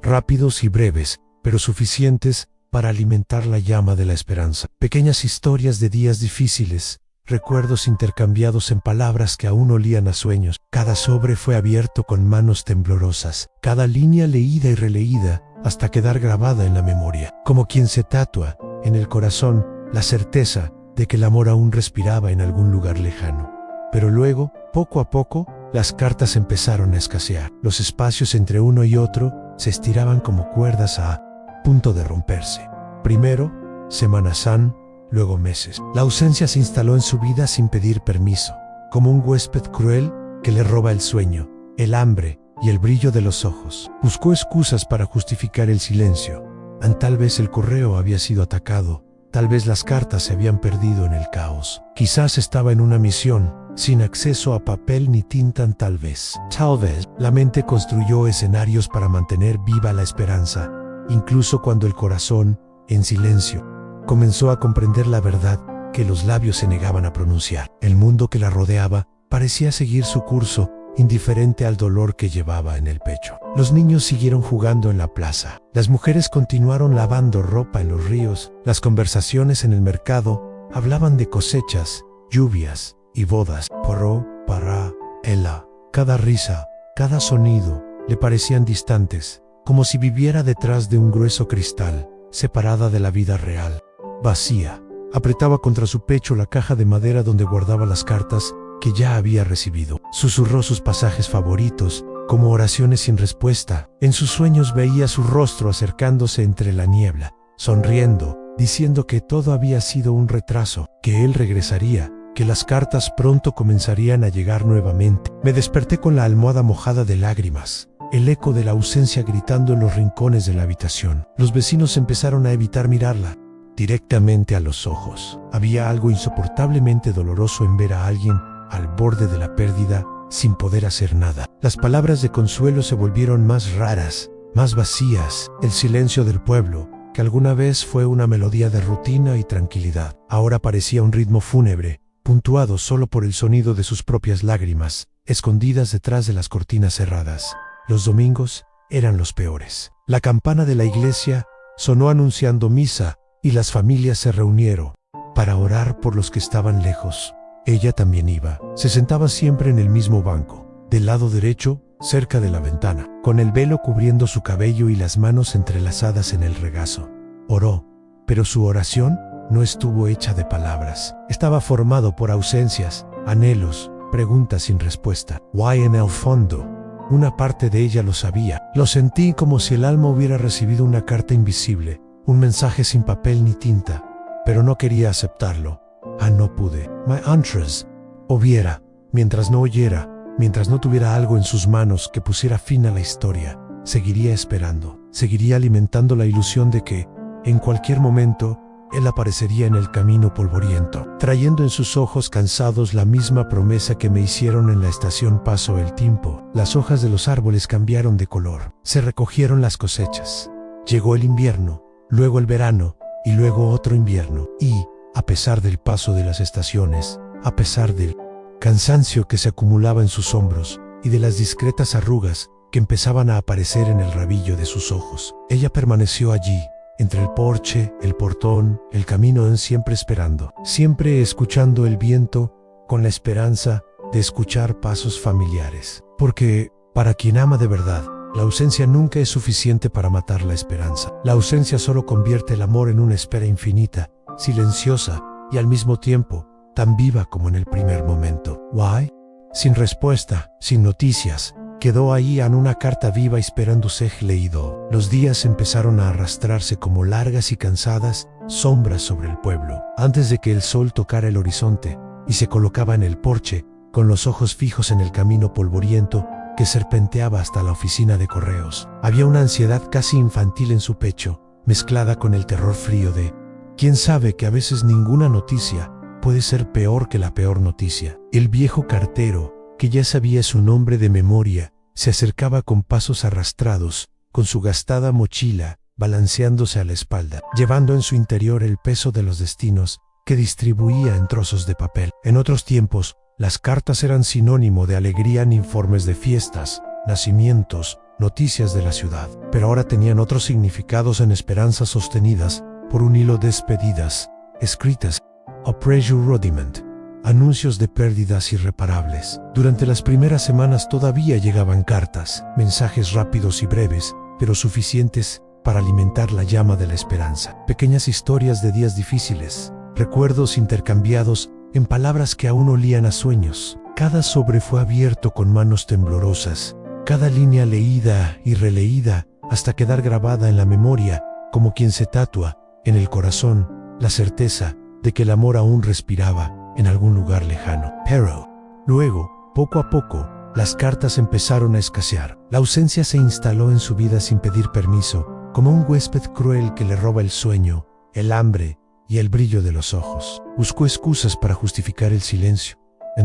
rápidos y breves, pero suficientes para alimentar la llama de la esperanza. Pequeñas historias de días difíciles, recuerdos intercambiados en palabras que aún olían a sueños. Cada sobre fue abierto con manos temblorosas, cada línea leída y releída hasta quedar grabada en la memoria, como quien se tatúa en el corazón la certeza de que el amor aún respiraba en algún lugar lejano. Pero luego, poco a poco, las cartas empezaron a escasear. Los espacios entre uno y otro se estiraban como cuerdas a punto de romperse. Primero, semanas han, luego meses. La ausencia se instaló en su vida sin pedir permiso, como un huésped cruel que le roba el sueño, el hambre y el brillo de los ojos. Buscó excusas para justificar el silencio. Tal vez el correo había sido atacado, tal vez las cartas se habían perdido en el caos. Quizás estaba en una misión, sin acceso a papel ni tinta. Tal vez la mente construyó escenarios para mantener viva la esperanza, incluso cuando el corazón, en silencio, comenzó a comprender la verdad que los labios se negaban a pronunciar. El mundo que la rodeaba parecía seguir su curso, indiferente al dolor que llevaba en el pecho. Los niños siguieron jugando en la plaza. Las mujeres continuaron lavando ropa en los ríos. Las conversaciones en el mercado hablaban de cosechas, lluvias y bodas. Porro, para, ella. Cada risa, cada sonido le parecían distantes, como si viviera detrás de un grueso cristal, separada de la vida real. Vacía. Apretaba contra su pecho la caja de madera donde guardaba las cartas que ya había recibido. Susurró sus pasajes favoritos, como oraciones sin respuesta. En sus sueños veía su rostro acercándose entre la niebla, sonriendo, diciendo que todo había sido un retraso, que él regresaría, que las cartas pronto comenzarían a llegar nuevamente. Me desperté con la almohada mojada de lágrimas, el eco de la ausencia gritando en los rincones de la habitación. Los vecinos empezaron a evitar mirarla directamente a los ojos. Había algo insoportablemente doloroso en ver a alguien al borde de la pérdida, sin poder hacer nada. Las palabras de consuelo se volvieron más raras, más vacías. El silencio del pueblo, que alguna vez fue una melodía de rutina y tranquilidad, ahora parecía un ritmo fúnebre, puntuado solo por el sonido de sus propias lágrimas, escondidas detrás de las cortinas cerradas. Los domingos eran los peores. La campana de la iglesia sonó anunciando misa y las familias se reunieron para orar por los que estaban lejos. Ella también iba. Se sentaba siempre en el mismo banco, del lado derecho, cerca de la ventana, con el velo cubriendo su cabello y las manos entrelazadas en el regazo. Oró, pero su oración no estuvo hecha de palabras. Estaba formado por ausencias, anhelos, preguntas sin respuesta. Why en el fondo, una parte de ella lo sabía. Lo sentí como si el alma hubiera recibido una carta invisible, un mensaje sin papel ni tinta, pero no quería aceptarlo. No pude. My entrails. Hubiera, mientras no oyera, mientras no tuviera algo en sus manos que pusiera fin a la historia, seguiría esperando, seguiría alimentando la ilusión de que, en cualquier momento, él aparecería en el camino polvoriento, trayendo en sus ojos cansados la misma promesa que me hicieron en la estación Pasó el tiempo. Las hojas de los árboles cambiaron de color, se recogieron las cosechas. Llegó el invierno, luego el verano, y luego otro invierno, y, a pesar del paso de las estaciones, a pesar del cansancio que se acumulaba en sus hombros y de las discretas arrugas que empezaban a aparecer en el rabillo de sus ojos, ella permaneció allí, entre el porche, el portón, el camino, siempre esperando, siempre escuchando el viento, con la esperanza de escuchar pasos familiares. Porque, para quien ama de verdad, la ausencia nunca es suficiente para matar la esperanza. La ausencia solo convierte el amor en una espera infinita, silenciosa y al mismo tiempo tan viva como en el primer momento. Why? Sin respuesta, sin noticias, quedó ahí en una carta viva esperando ser leído. Los días empezaron a arrastrarse como largas y cansadas sombras sobre el pueblo, antes de que el sol tocara el horizonte y se colocaba en el porche, con los ojos fijos en el camino polvoriento que serpenteaba hasta la oficina de correos. Había una ansiedad casi infantil en su pecho, mezclada con el terror frío de ¿quién sabe que a veces ninguna noticia puede ser peor que la peor noticia? El viejo cartero, que ya sabía su nombre de memoria, se acercaba con pasos arrastrados, con su gastada mochila, balanceándose a la espalda, llevando en su interior el peso de los destinos que distribuía en trozos de papel. En otros tiempos, las cartas eran sinónimo de alegría en informes de fiestas, nacimientos, noticias de la ciudad, pero ahora tenían otros significados en esperanzas sostenidas por un hilo de despedidas, escritas, a pressure rudiment, anuncios de pérdidas irreparables. Durante las primeras semanas todavía llegaban cartas, mensajes rápidos y breves, pero suficientes para alimentar la llama de la esperanza. Pequeñas historias de días difíciles, recuerdos intercambiados en palabras que aún olían a sueños. Cada sobre fue abierto con manos temblorosas, cada línea leída y releída hasta quedar grabada en la memoria, como quien se tatúa en el corazón la certeza de que el amor aún respiraba en algún lugar lejano. Pero, luego, poco a poco, las cartas empezaron a escasear. La ausencia se instaló en su vida sin pedir permiso, como un huésped cruel que le roba el sueño, el hambre y el brillo de los ojos. Buscó excusas para justificar el silencio.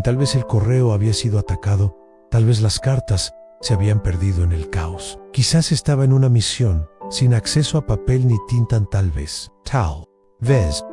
Tal vez el correo había sido atacado, tal vez las cartas se habían perdido en el caos. Quizás estaba en una misión, sin acceso a papel ni tinta, tal vez.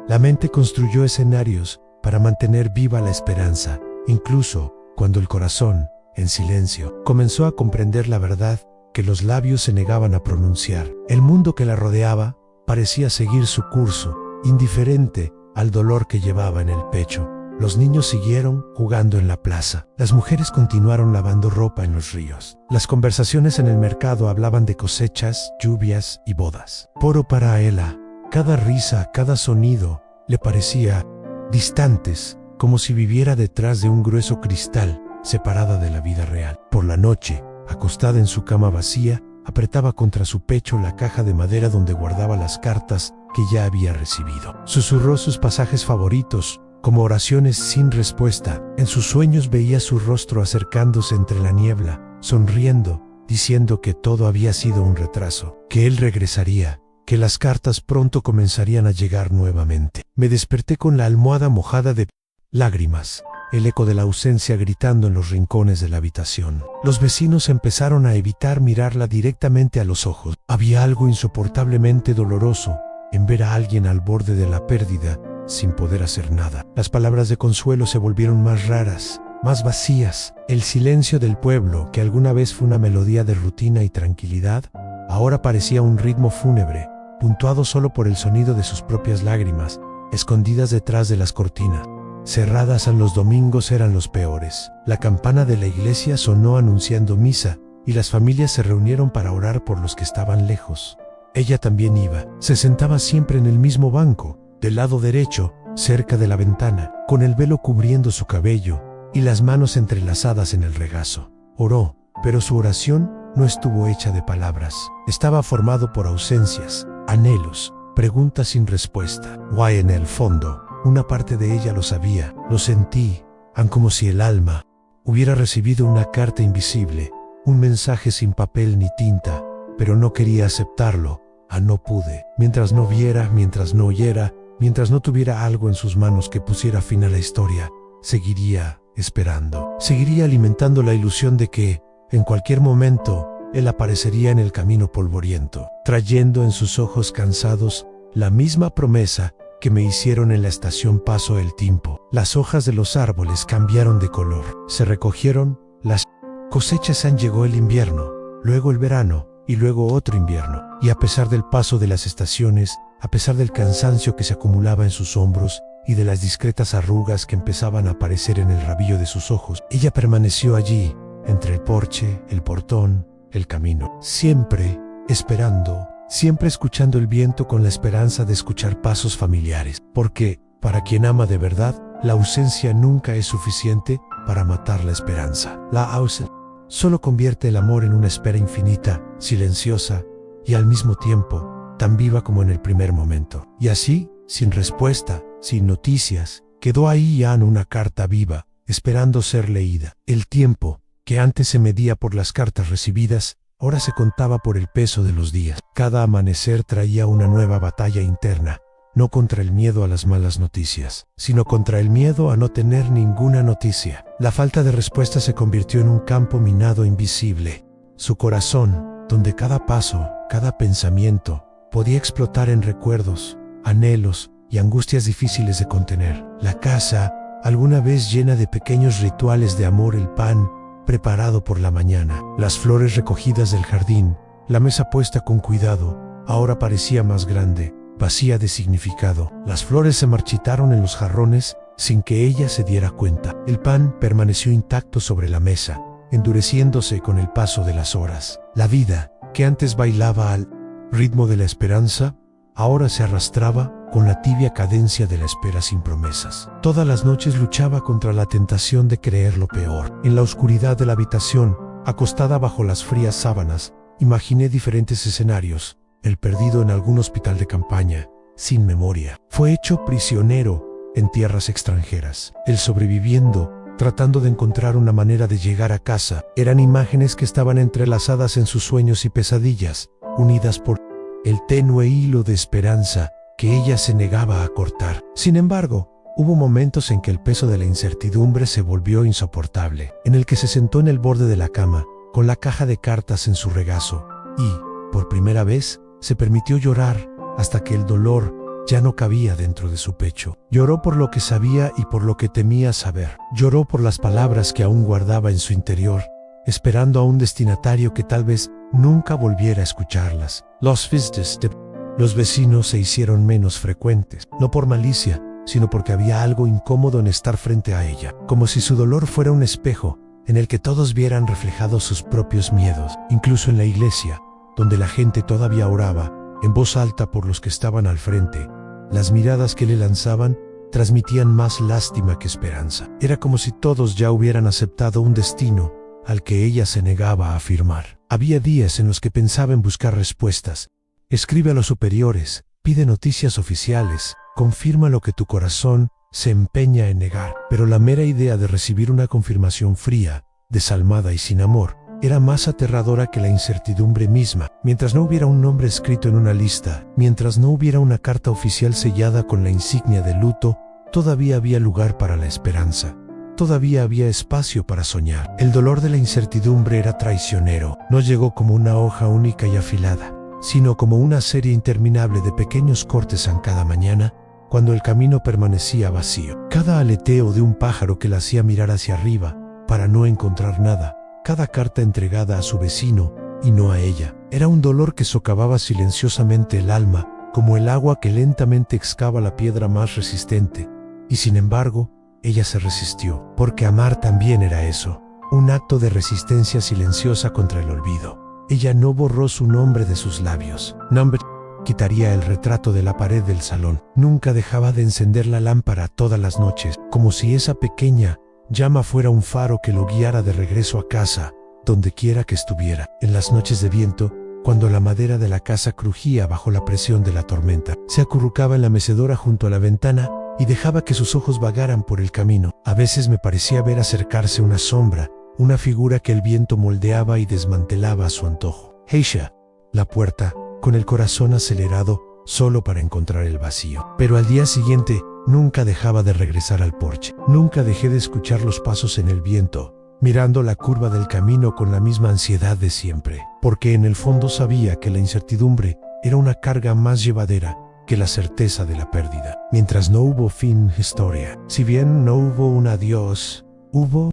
La mente construyó escenarios para mantener viva la esperanza, incluso cuando el corazón, en silencio, comenzó a comprender la verdad que los labios se negaban a pronunciar. El mundo que la rodeaba parecía seguir su curso, indiferente al dolor que llevaba en el pecho. Los niños siguieron jugando en la plaza. Las mujeres continuaron lavando ropa en los ríos. Las conversaciones en el mercado hablaban de cosechas, lluvias y bodas. Pero para Ella, cada risa, cada sonido, le parecía distantes, como si viviera detrás de un grueso cristal, separada de la vida real. Por la noche, acostada en su cama vacía, apretaba contra su pecho la caja de madera donde guardaba las cartas que ya había recibido. Susurró sus pasajes favoritos, como oraciones sin respuesta. En sus sueños veía su rostro acercándose entre la niebla, sonriendo, diciendo que todo había sido un retraso, que él regresaría, que las cartas pronto comenzarían a llegar nuevamente. Me desperté con la almohada mojada de lágrimas, el eco de la ausencia gritando en los rincones de la habitación. Los vecinos empezaron a evitar mirarla directamente a los ojos. Había algo insoportablemente doloroso en ver a alguien al borde de la pérdida, sin poder hacer nada. Las palabras de consuelo se volvieron más raras, más vacías. El silencio del pueblo, que alguna vez fue una melodía de rutina y tranquilidad, ahora parecía un ritmo fúnebre, puntuado solo por el sonido de sus propias lágrimas, escondidas detrás de las cortinas. Cerradas en los domingos eran los peores. La campana de la iglesia sonó anunciando misa, y las familias se reunieron para orar por los que estaban lejos. Ella también iba. Se sentaba siempre en el mismo banco, del lado derecho, cerca de la ventana, con el velo cubriendo su cabello y las manos entrelazadas en el regazo. Oró, pero su oración no estuvo hecha de palabras. Estaba formado por ausencias, anhelos, preguntas sin respuesta. Guay, en el fondo, una parte de ella lo sabía, lo sentí, como si el alma hubiera recibido una carta invisible, un mensaje sin papel ni tinta, pero no quería aceptarlo. No pude. Mientras no viera, mientras no oyera, mientras no tuviera algo en sus manos que pusiera fin a la historia, seguiría esperando. Seguiría alimentando la ilusión de que, en cualquier momento, él aparecería en el camino polvoriento, trayendo en sus ojos cansados la misma promesa que me hicieron en la estación Paso el Tiempo. Las hojas de los árboles cambiaron de color. Se recogieron las cosechas. Llegó el invierno, luego el verano y luego otro invierno. Y a pesar del paso de las estaciones, a pesar del cansancio que se acumulaba en sus hombros y de las discretas arrugas que empezaban a aparecer en el rabillo de sus ojos, ella permaneció allí, entre el porche, el portón, el camino, siempre esperando, siempre escuchando el viento con la esperanza de escuchar pasos familiares, porque, para quien ama de verdad, la ausencia nunca es suficiente para matar la esperanza. La ausencia solo convierte el amor en una espera infinita, silenciosa y al mismo tiempo tan viva como en el primer momento. Y así, sin respuesta, sin noticias, quedó ahí Anne, una carta viva, esperando ser leída. El tiempo, que antes se medía por las cartas recibidas, ahora se contaba por el peso de los días. Cada amanecer traía una nueva batalla interna, no contra el miedo a las malas noticias, sino contra el miedo a no tener ninguna noticia. La falta de respuesta se convirtió en un campo minado invisible. Su corazón, donde cada paso, cada pensamiento, podía explotar en recuerdos, anhelos y angustias difíciles de contener. La casa, alguna vez llena de pequeños rituales de amor, el pan preparado por la mañana, las flores recogidas del jardín, la mesa puesta con cuidado, ahora parecía más grande, vacía de significado. Las flores se marchitaron en los jarrones sin que ella se diera cuenta. El pan permaneció intacto sobre la mesa, endureciéndose con el paso de las horas. La vida, que antes bailaba al ritmo de la esperanza, ahora se arrastraba con la tibia cadencia de la espera sin promesas. Todas las noches luchaba contra la tentación de creer lo peor. En la oscuridad de la habitación, acostada bajo las frías sábanas, imaginé diferentes escenarios. El perdido en algún hospital de campaña, sin memoria. Fue hecho prisionero en tierras extranjeras. El sobreviviendo, tratando de encontrar una manera de llegar a casa. Eran imágenes que estaban entrelazadas en sus sueños y pesadillas, unidas por el tenue hilo de esperanza que ella se negaba a cortar. Sin embargo, hubo momentos en que el peso de la incertidumbre se volvió insoportable, en el que se sentó en el borde de la cama, con la caja de cartas en su regazo, y, por primera vez, se permitió llorar hasta que el dolor ya no cabía dentro de su pecho. Lloró por lo que sabía y por lo que temía saber. Lloró por las palabras que aún guardaba en su interior, esperando a un destinatario que tal vez nunca volviera a escucharlas. Los vecinos se hicieron menos frecuentes, no por malicia, sino porque había algo incómodo en estar frente a ella, como si su dolor fuera un espejo en el que todos vieran reflejados sus propios miedos. Incluso en la iglesia, donde la gente todavía oraba en voz alta por los que estaban al frente, las miradas que le lanzaban transmitían más lástima que esperanza. Era como si todos ya hubieran aceptado un destino al que ella se negaba a afirmar. Había días en los que pensaba en buscar respuestas. Escribe a los superiores, pide noticias oficiales, confirma lo que tu corazón se empeña en negar. Pero la mera idea de recibir una confirmación fría, desalmada y sin amor, era más aterradora que la incertidumbre misma. Mientras no hubiera un nombre escrito en una lista, mientras no hubiera una carta oficial sellada con la insignia de luto, todavía había lugar para la esperanza. Todavía había espacio para soñar. El dolor de la incertidumbre era traicionero. No llegó como una hoja única y afilada, sino como una serie interminable de pequeños cortes en cada mañana cuando el camino permanecía vacío. Cada aleteo de un pájaro que la hacía mirar hacia arriba para no encontrar nada, cada carta entregada a su vecino y no a ella. Era un dolor que socavaba silenciosamente el alma, como el agua que lentamente excava la piedra más resistente. Y sin embargo, ella se resistió, porque amar también era eso, un acto de resistencia silenciosa contra el olvido. Ella no borró su nombre de sus labios. Number quitaría el retrato de la pared del salón. Nunca dejaba de encender la lámpara todas las noches, como si esa pequeña llama fuera un faro que lo guiara de regreso a casa, donde quiera que estuviera. En las noches de viento, cuando la madera de la casa crujía bajo la presión de la tormenta, se acurrucaba en la mecedora junto a la ventana y dejaba que sus ojos vagaran por el camino. A veces me parecía ver acercarse una sombra, una figura que el viento moldeaba y desmantelaba a su antojo. Heisha, la puerta, con el corazón acelerado, solo para encontrar el vacío. Pero al día siguiente, nunca dejaba de regresar al porche. Nunca dejé de escuchar los pasos en el viento, mirando la curva del camino con la misma ansiedad de siempre, porque en el fondo sabía que la incertidumbre era una carga más llevadera que la certeza de la pérdida. Mientras no hubo fin, historia. Si bien no hubo un adiós, hubo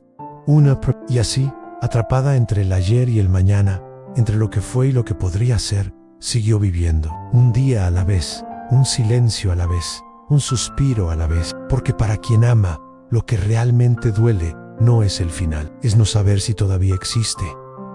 una y así, atrapada entre el ayer y el mañana, entre lo que fue y lo que podría ser, siguió viviendo, un día a la vez, un silencio a la vez, un suspiro a la vez, porque para quien ama, lo que realmente duele no es el final, es no saber si todavía existe.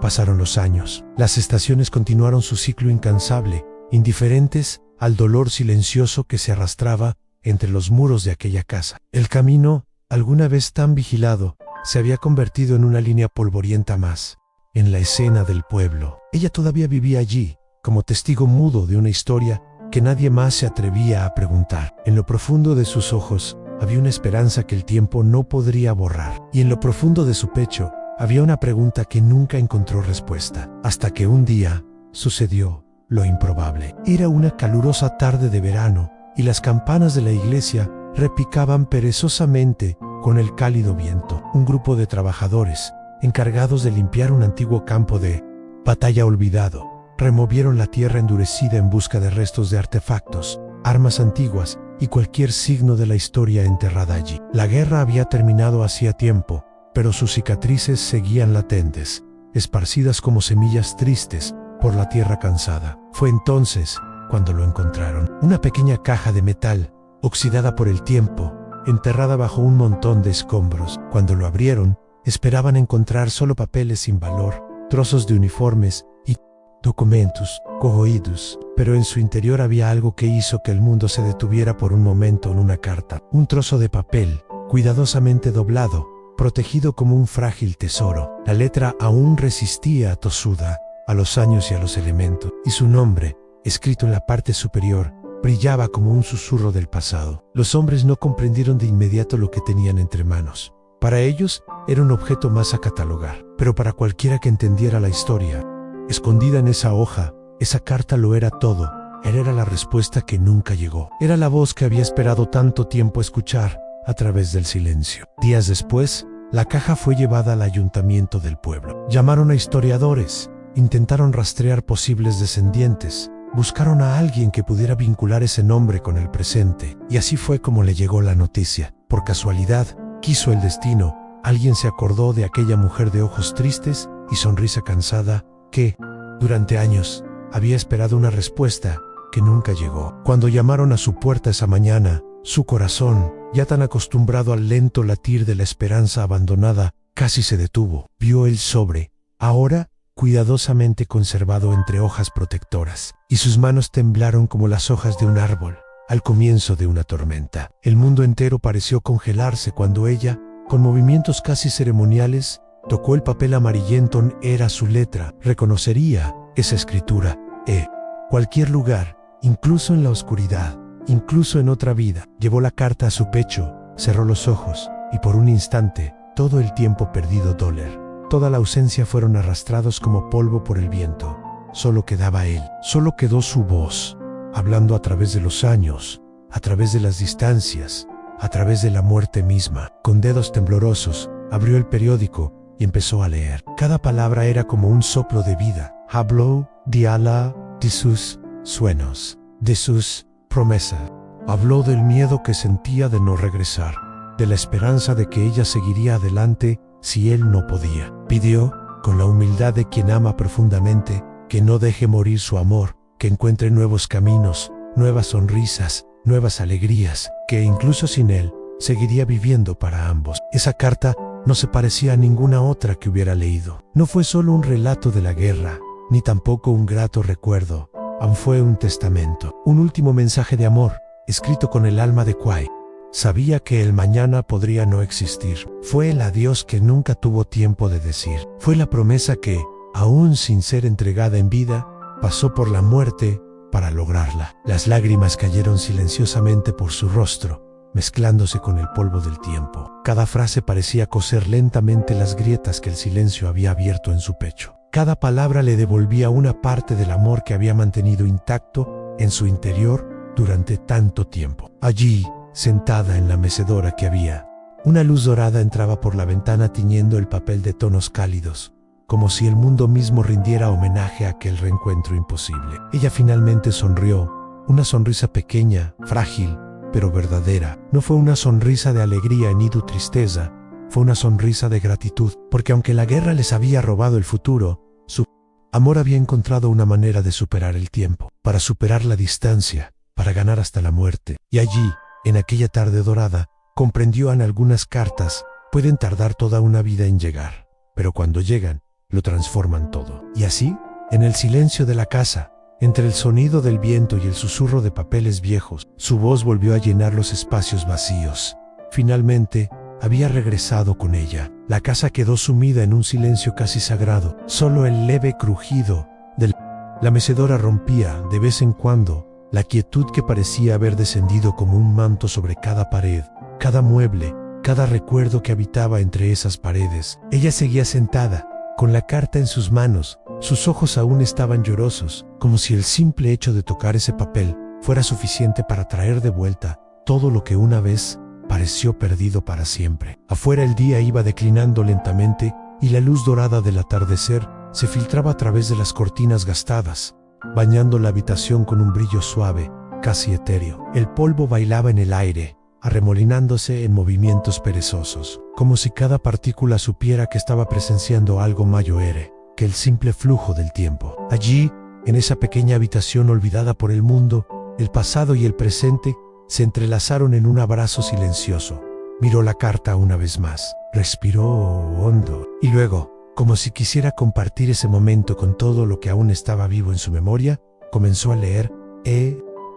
Pasaron los años, las estaciones continuaron su ciclo incansable, indiferentes al dolor silencioso que se arrastraba entre los muros de aquella casa. El camino, alguna vez tan vigilado, se había convertido en una línea polvorienta más, en la escena del pueblo. Ella todavía vivía allí, como testigo mudo de una historia que nadie más se atrevía a preguntar. En lo profundo de sus ojos había una esperanza que el tiempo no podría borrar, y en lo profundo de su pecho había una pregunta que nunca encontró respuesta, hasta que un día sucedió lo improbable. Era una calurosa tarde de verano, y las campanas de la iglesia repicaban perezosamente con el cálido viento. Un grupo de trabajadores, encargados de limpiar un antiguo campo de batalla olvidado, removieron la tierra endurecida en busca de restos de artefactos, armas antiguas y cualquier signo de la historia enterrada allí. La guerra había terminado hacía tiempo, pero sus cicatrices seguían latentes, esparcidas como semillas tristes por la tierra cansada. Fue entonces cuando lo encontraron. Una pequeña caja de metal, oxidada por el tiempo, enterrada bajo un montón de escombros. Cuando lo abrieron, esperaban encontrar solo papeles sin valor, trozos de uniformes y documentos corroídos, pero en su interior había algo que hizo que el mundo se detuviera por un momento en una carta. Un trozo de papel, cuidadosamente doblado, protegido como un frágil tesoro. La letra aún resistía tosuda a los años y a los elementos, y su nombre, escrito en la parte superior, brillaba como un susurro del pasado. Los hombres no comprendieron de inmediato lo que tenían entre manos. Para ellos era un objeto más a catalogar, pero para cualquiera que entendiera la historia, escondida en esa hoja, esa carta lo era todo. Él era la respuesta que nunca llegó. Era la voz que había esperado tanto tiempo escuchar a través del silencio. Días después, la caja fue llevada al ayuntamiento del pueblo. Llamaron a historiadores, intentaron rastrear posibles descendientes, buscaron a alguien que pudiera vincular ese nombre con el presente, y así fue como le llegó la noticia. Por casualidad, quiso el destino, alguien se acordó de aquella mujer de ojos tristes y sonrisa cansada que, durante años, había esperado una respuesta que nunca llegó. Cuando llamaron a su puerta esa mañana, su corazón, ya tan acostumbrado al lento latir de la esperanza abandonada, casi se detuvo. Vio el sobre, ahora cuidadosamente conservado entre hojas protectoras, y sus manos temblaron como las hojas de un árbol al comienzo de una tormenta. El mundo entero pareció congelarse cuando ella, con movimientos casi ceremoniales, tocó el papel amarillento. Era su letra. Reconocería esa escritura. Cualquier lugar, incluso en la oscuridad, incluso en otra vida. Llevó la carta a su pecho, cerró los ojos, y por un instante, todo el tiempo perdido toda la ausencia fueron arrastrados como polvo por el viento. Solo quedaba él, solo quedó su voz, hablando a través de los años, a través de las distancias, a través de la muerte misma. Con dedos temblorosos, abrió el periódico y empezó a leer. Cada palabra era como un soplo de vida. Habló de Allah, de sus sueños, de sus promesas. Habló del miedo que sentía de no regresar, de la esperanza de que ella seguiría adelante si él no podía. Pidió, con la humildad de quien ama profundamente, que no deje morir su amor, que encuentre nuevos caminos, nuevas sonrisas, nuevas alegrías, que incluso sin él, seguiría viviendo para ambos. Esa carta no se parecía a ninguna otra que hubiera leído. No fue solo un relato de la guerra, ni tampoco un grato recuerdo, aun fue un testamento, un último mensaje de amor, escrito con el alma de Kwai. Sabía que el mañana podría no existir. Fue el adiós que nunca tuvo tiempo de decir. Fue la promesa que, aún sin ser entregada en vida, pasó por la muerte para lograrla. Las lágrimas cayeron silenciosamente por su rostro, mezclándose con el polvo del tiempo. Cada frase parecía coser lentamente las grietas que el silencio había abierto en su pecho. Cada palabra le devolvía una parte del amor que había mantenido intacto en su interior durante tanto tiempo. Allí, sentada en la mecedora que había, una luz dorada entraba por la ventana tiñendo el papel de tonos cálidos, como si el mundo mismo rindiera homenaje a aquel reencuentro imposible. Ella finalmente sonrió, una sonrisa pequeña, frágil, pero verdadera. No fue una sonrisa de alegría ni de tristeza, fue una sonrisa de gratitud, porque aunque la guerra les había robado el futuro, su amor había encontrado una manera de superar el tiempo, para superar la distancia, para ganar hasta la muerte. Y allí, en aquella tarde dorada, comprendió en algunas cartas pueden tardar toda una vida en llegar, pero cuando llegan, lo transforman todo. Y así, en el silencio de la casa, entre el sonido del viento y el susurro de papeles viejos, su voz volvió a llenar los espacios vacíos. Finalmente, había regresado con ella. La casa quedó sumida en un silencio casi sagrado. Solo el leve crujido de la mecedora rompía, de vez en cuando, la quietud que parecía haber descendido como un manto sobre cada pared, cada mueble, cada recuerdo que habitaba entre esas paredes. Ella seguía sentada, con la carta en sus manos. Sus ojos aún estaban llorosos, como si el simple hecho de tocar ese papel fuera suficiente para traer de vuelta todo lo que una vez pareció perdido para siempre. Afuera el día iba declinando lentamente y la luz dorada del atardecer se filtraba a través de las cortinas gastadas, bañando la habitación con un brillo suave, casi etéreo. El polvo bailaba en el aire, arremolinándose en movimientos perezosos, como si cada partícula supiera que estaba presenciando algo mayor que el simple flujo del tiempo. Allí, en esa pequeña habitación olvidada por el mundo, el pasado y el presente se entrelazaron en un abrazo silencioso. Miró la carta una vez más, respiró hondo, y luego, como si quisiera compartir ese momento con todo lo que aún estaba vivo en su memoria, comenzó a leer,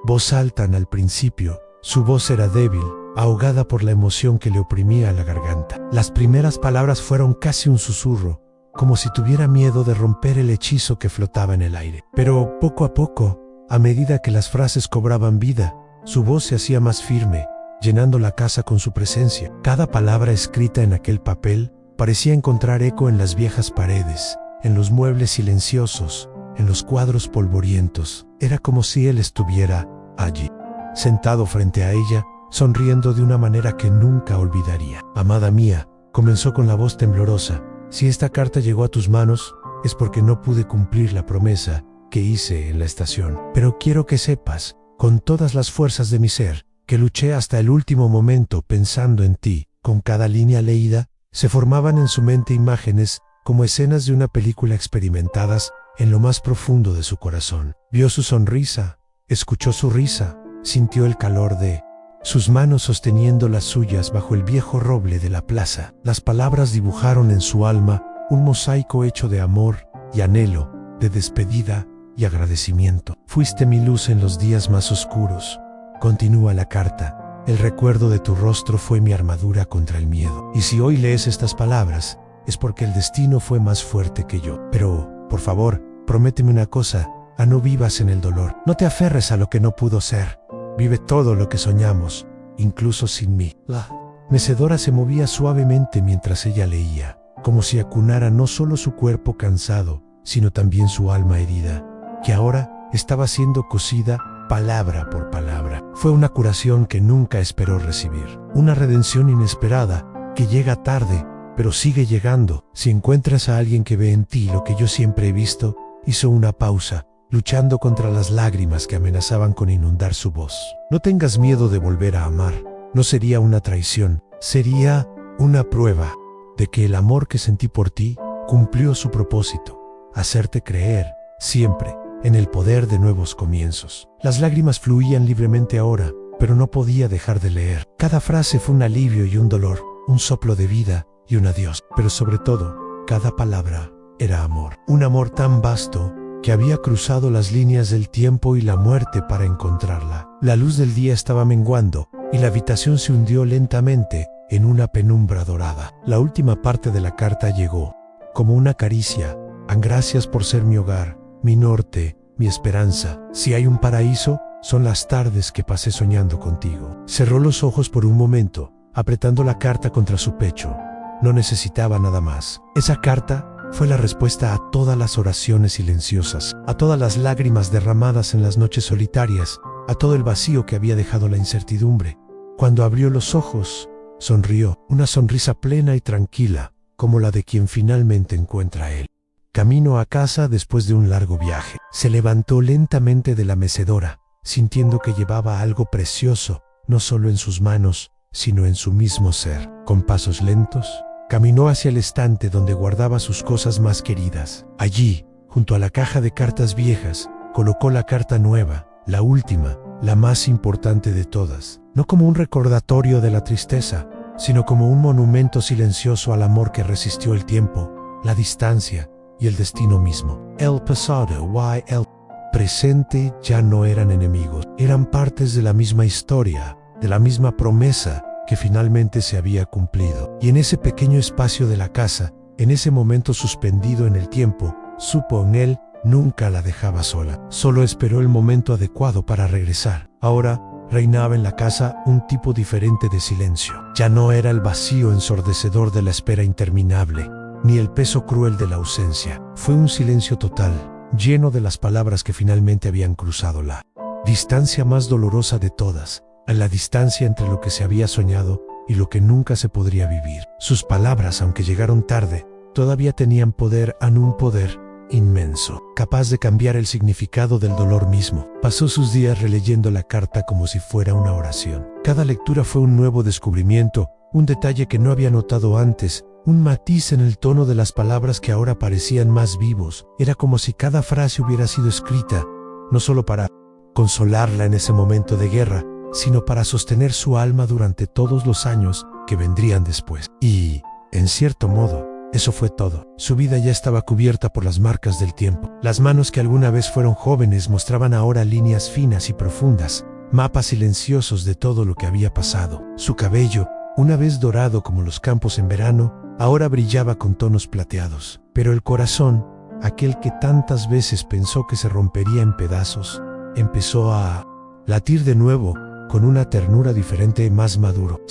voz alta al principio. Su voz era débil, ahogada por la emoción que le oprimía la garganta. Las primeras palabras fueron casi un susurro, como si tuviera miedo de romper el hechizo que flotaba en el aire. Pero poco a poco, a medida que las frases cobraban vida, su voz se hacía más firme, llenando la casa con su presencia. Cada palabra escrita en aquel papel parecía encontrar eco en las viejas paredes, en los muebles silenciosos, en los cuadros polvorientos. Era como si él estuviera allí, sentado frente a ella, sonriendo de una manera que nunca olvidaría. Amada mía, comenzó con la voz temblorosa, si esta carta llegó a tus manos, es porque no pude cumplir la promesa que hice en la estación. Pero quiero que sepas, con todas las fuerzas de mi ser, que luché hasta el último momento pensando en ti. Con cada línea leída, se formaban en su mente imágenes como escenas de una película experimentadas en lo más profundo de su corazón. Vio su sonrisa, escuchó su risa, sintió el calor de sus manos sosteniendo las suyas bajo el viejo roble de la plaza. Las palabras dibujaron en su alma un mosaico hecho de amor y anhelo, de despedida y agradecimiento. Fuiste mi luz en los días más oscuros. Continúa la carta. El recuerdo de tu rostro fue mi armadura contra el miedo. Y si hoy lees estas palabras, es porque el destino fue más fuerte que yo. Pero, por favor, prométeme una cosa, no vivas en el dolor. No te aferres a lo que no pudo ser. Vive todo lo que soñamos, incluso sin mí. La mecedora se movía suavemente mientras ella leía, como si acunara no solo su cuerpo cansado, sino también su alma herida, que ahora estaba siendo cosida palabra por palabra. Fue una curación que nunca esperó recibir, una redención inesperada que llega tarde, pero sigue llegando. Si encuentras a alguien que ve en ti lo que yo siempre he visto, hizo una pausa, luchando contra las lágrimas que amenazaban con inundar su voz. No tengas miedo de volver a amar. No sería una traición, sería una prueba de que el amor que sentí por ti cumplió su propósito, hacerte creer, siempre, en el poder de nuevos comienzos. Las lágrimas fluían libremente ahora, pero no podía dejar de leer. Cada frase fue un alivio y un dolor, un soplo de vida y un adiós. Pero sobre todo, cada palabra era amor. Un amor tan vasto que había cruzado las líneas del tiempo y la muerte para encontrarla. La luz del día estaba menguando y la habitación se hundió lentamente en una penumbra dorada. La última parte de la carta llegó, como una caricia. Gracias por ser mi hogar, mi norte, mi esperanza. Si hay un paraíso, son las tardes que pasé soñando contigo. Cerró los ojos por un momento, apretando la carta contra su pecho. No necesitaba nada más. Esa carta fue la respuesta a todas las oraciones silenciosas, a todas las lágrimas derramadas en las noches solitarias, a todo el vacío que había dejado la incertidumbre. Cuando abrió los ojos, sonrió, una sonrisa plena y tranquila, como la de quien finalmente encuentra a él. Camino a casa después de un largo viaje. Se levantó lentamente de la mecedora, sintiendo que llevaba algo precioso, no solo en sus manos, sino en su mismo ser. Con pasos lentos, caminó hacia el estante donde guardaba sus cosas más queridas. Allí, junto a la caja de cartas viejas, colocó la carta nueva, la última, la más importante de todas, no como un recordatorio de la tristeza, sino como un monumento silencioso al amor que resistió el tiempo, la distancia y el destino mismo. El pasado y el presente ya no eran enemigos, eran partes de la misma historia, de la misma promesa que finalmente se había cumplido. Y en ese pequeño espacio de la casa, en ese momento suspendido en el tiempo, supo en él, nunca la dejaba sola. Solo esperó el momento adecuado para regresar. Ahora reinaba en la casa un tipo diferente de silencio. Ya no era el vacío ensordecedor de la espera interminable, ni el peso cruel de la ausencia. Fue un silencio total, lleno de las palabras que finalmente habían cruzado la distancia más dolorosa de todas, a la distancia entre lo que se había soñado y lo que nunca se podría vivir. Sus palabras, aunque llegaron tarde, todavía tenían poder, un poder inmenso, capaz de cambiar el significado del dolor mismo. Pasó sus días releyendo la carta como si fuera una oración. Cada lectura fue un nuevo descubrimiento, un detalle que no había notado antes, un matiz en el tono de las palabras que ahora parecían más vivos. Era como si cada frase hubiera sido escrita, no solo para consolarla en ese momento de guerra, sino para sostener su alma durante todos los años que vendrían después. Y, en cierto modo, eso fue todo. Su vida ya estaba cubierta por las marcas del tiempo. Las manos que alguna vez fueron jóvenes mostraban ahora líneas finas y profundas, mapas silenciosos de todo lo que había pasado. Su cabello, una vez dorado como los campos en verano, ahora brillaba con tonos plateados. Pero el corazón, aquel que tantas veces pensó que se rompería en pedazos, empezó a latir de nuevo, con una ternura diferente, más maduro.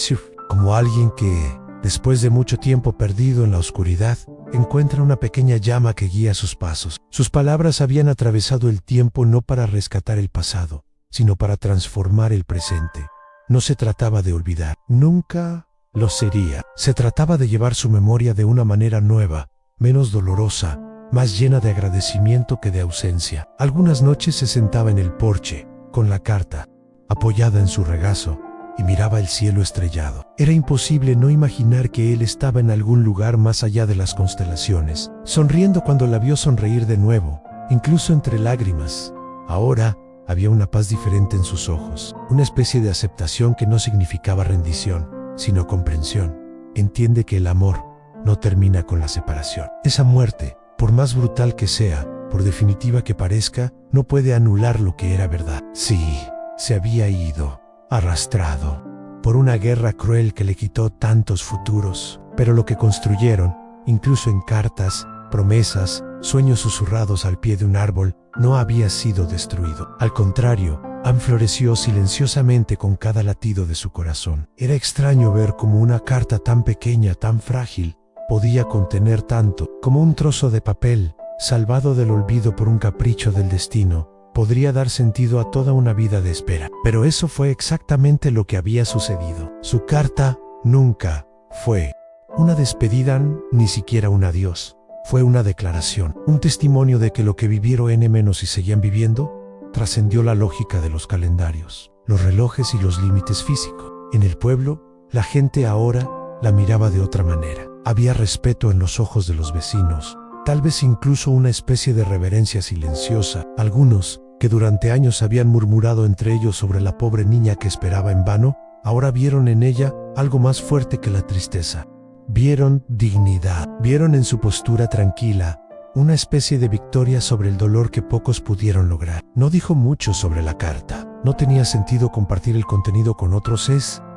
Como alguien que, después de mucho tiempo perdido en la oscuridad, encuentra una pequeña llama que guía sus pasos. Sus palabras habían atravesado el tiempo no para rescatar el pasado, sino para transformar el presente. No se trataba de olvidar, nunca lo sería. Se trataba de llevar su memoria de una manera nueva, menos dolorosa, más llena de agradecimiento que de ausencia. Algunas noches se sentaba en el porche, con la carta apoyada en su regazo, y miraba el cielo estrellado. Era imposible no imaginar que él estaba en algún lugar más allá de las constelaciones, sonriendo cuando la vio sonreír de nuevo, incluso entre lágrimas. Ahora había una paz diferente en sus ojos, una especie de aceptación que no significaba rendición, sino comprensión. Entiende que el amor no termina con la separación. Esa muerte, por más brutal que sea, por definitiva que parezca, no puede anular lo que era verdad. Sí, se había ido, arrastrado por una guerra cruel que le quitó tantos futuros, pero lo que construyeron, incluso en cartas, promesas, sueños susurrados al pie de un árbol, no había sido destruido. Al contrario, floreció silenciosamente con cada latido de su corazón. Era extraño ver cómo una carta tan pequeña, tan frágil, podía contener tanto. Como un trozo de papel, salvado del olvido por un capricho del destino, podría dar sentido a toda una vida de espera. Pero eso fue exactamente lo que había sucedido. Su carta nunca fue una despedida, ni siquiera un adiós. Fue una declaración, un testimonio de que lo que vivieron y seguían viviendo trascendió la lógica de los calendarios, los relojes y los límites físicos. En el pueblo, la gente ahora la miraba de otra manera. Había respeto en los ojos de los vecinos, tal vez incluso una especie de reverencia silenciosa. Algunos, que durante años habían murmurado entre ellos sobre la pobre niña que esperaba en vano, ahora vieron en ella algo más fuerte que la tristeza. Vieron dignidad, vieron en su postura tranquila una especie de victoria sobre el dolor que pocos pudieron lograr. No dijo mucho sobre la carta. No tenía sentido compartir el contenido con otros,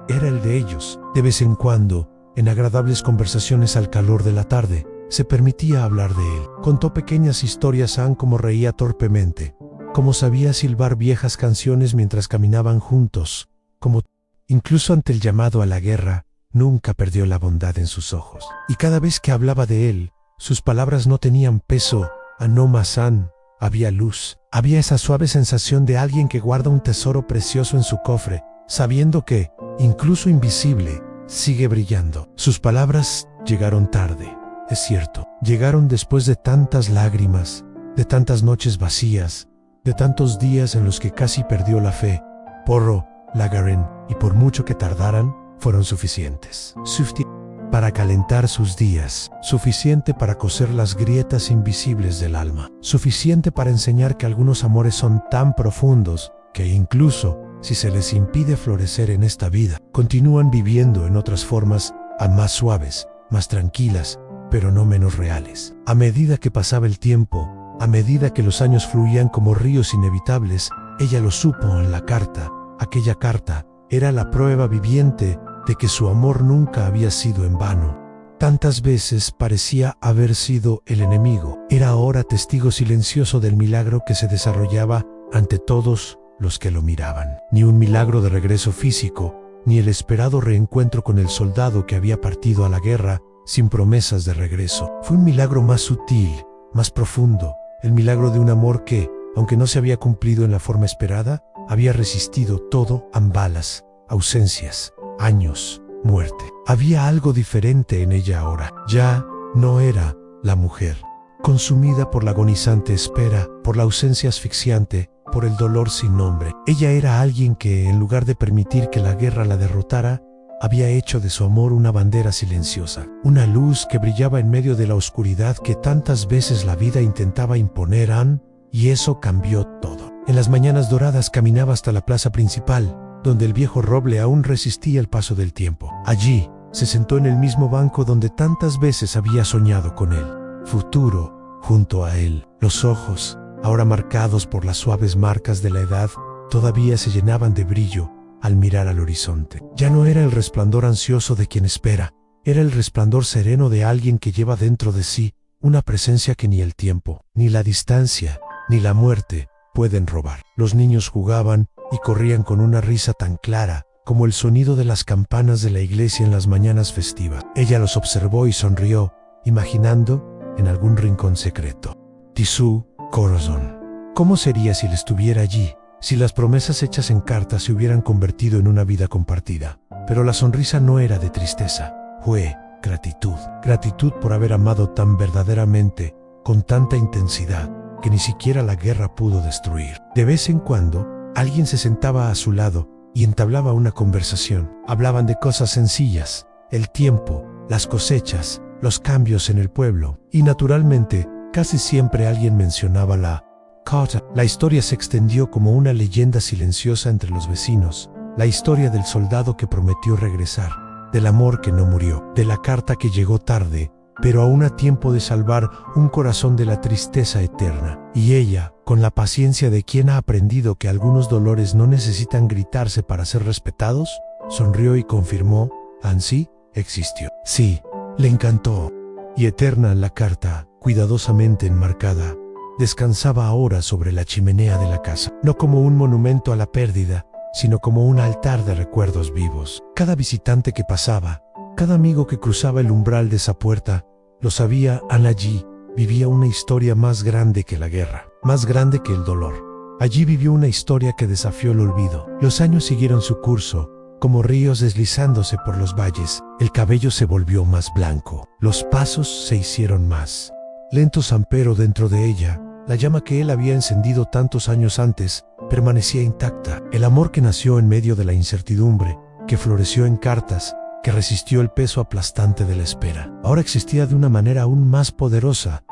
era el de ellos. De vez en cuando, en agradables conversaciones al calor de la tarde, se permitía hablar de él. Contó pequeñas historias a cómo reía torpemente, cómo sabía silbar viejas canciones mientras caminaban juntos, como incluso ante el llamado a la guerra, nunca perdió la bondad en sus ojos. Y cada vez que hablaba de él, sus palabras no tenían peso. Anomasan, había luz, había esa suave sensación de alguien que guarda un tesoro precioso en su cofre, sabiendo que, incluso invisible, sigue brillando. Sus palabras llegaron tarde, es cierto. Llegaron después de tantas lágrimas, de tantas noches vacías, de tantos días en los que casi perdió la fe. Porro, Lagaren, y por mucho que tardaran, fueron suficientes. Para calentar sus días, suficiente para coser las grietas invisibles del alma, suficiente para enseñar que algunos amores son tan profundos que incluso si se les impide florecer en esta vida, continúan viviendo en otras formas más suaves, más tranquilas, pero no menos reales. A medida que pasaba el tiempo, a medida que los años fluían como ríos inevitables, ella lo supo en la carta. Aquella carta era la prueba viviente de que su amor nunca había sido en vano. Tantas veces parecía haber sido el enemigo. Era ahora testigo silencioso del milagro que se desarrollaba ante todos los que lo miraban. Ni un milagro de regreso físico, ni el esperado reencuentro con el soldado que había partido a la guerra sin promesas de regreso. Fue un milagro más sutil, más profundo, el milagro de un amor que, aunque no se había cumplido en la forma esperada, había resistido todo, balas, ausencias, años, muerte. Había algo diferente en ella ahora. Ya no era la mujer, consumida por la agonizante espera, por la ausencia asfixiante, por el dolor sin nombre. Ella era alguien que, en lugar de permitir que la guerra la derrotara, había hecho de su amor una bandera silenciosa, una luz que brillaba en medio de la oscuridad que tantas veces la vida intentaba imponer y eso cambió todo. En las mañanas doradas caminaba hasta la plaza principal, donde el viejo roble aún resistía el paso del tiempo. Allí, se sentó en el mismo banco donde tantas veces había soñado con él. Futuro, junto a él. Los ojos, ahora marcados por las suaves marcas de la edad, todavía se llenaban de brillo al mirar al horizonte. Ya no era el resplandor ansioso de quien espera, era el resplandor sereno de alguien que lleva dentro de sí una presencia que ni el tiempo, ni la distancia, ni la muerte pueden robar. Los niños jugaban y corrían con una risa tan clara como el sonido de las campanas de la iglesia en las mañanas festivas. Ella los observó y sonrió, imaginando en algún rincón secreto. Tisú, corazón. ¿Cómo sería si él estuviera allí? Si las promesas hechas en carta se hubieran convertido en una vida compartida. Pero la sonrisa no era de tristeza, fue gratitud. Gratitud por haber amado tan verdaderamente, con tanta intensidad, que ni siquiera la guerra pudo destruir. De vez en cuando, alguien se sentaba a su lado y entablaba una conversación. Hablaban de cosas sencillas, el tiempo, las cosechas, los cambios en el pueblo. Y naturalmente, casi siempre alguien mencionaba la carta. La historia se extendió como una leyenda silenciosa entre los vecinos. La historia del soldado que prometió regresar, del amor que no murió, de la carta que llegó tarde, pero aún a tiempo de salvar un corazón de la tristeza eterna. Y ella, con la paciencia de quien ha aprendido que algunos dolores no necesitan gritarse para ser respetados, sonrió y confirmó, Ansí existió. Sí, le encantó. Y eterna la carta, cuidadosamente enmarcada, descansaba ahora sobre la chimenea de la casa, no como un monumento a la pérdida, sino como un altar de recuerdos vivos. Cada visitante que pasaba, cada amigo que cruzaba el umbral de esa puerta, lo sabía, allí vivía una historia más grande que la guerra, más grande que el dolor. Allí vivió una historia que desafió el olvido. Los años siguieron su curso, como ríos deslizándose por los valles. El cabello se volvió más blanco, los pasos se hicieron más lento zampero dentro de ella. La llama que él había encendido tantos años antes permanecía intacta. El amor que nació en medio de la incertidumbre, que floreció en cartas, que resistió el peso aplastante de la espera. Ahora existía de una manera aún más poderosa.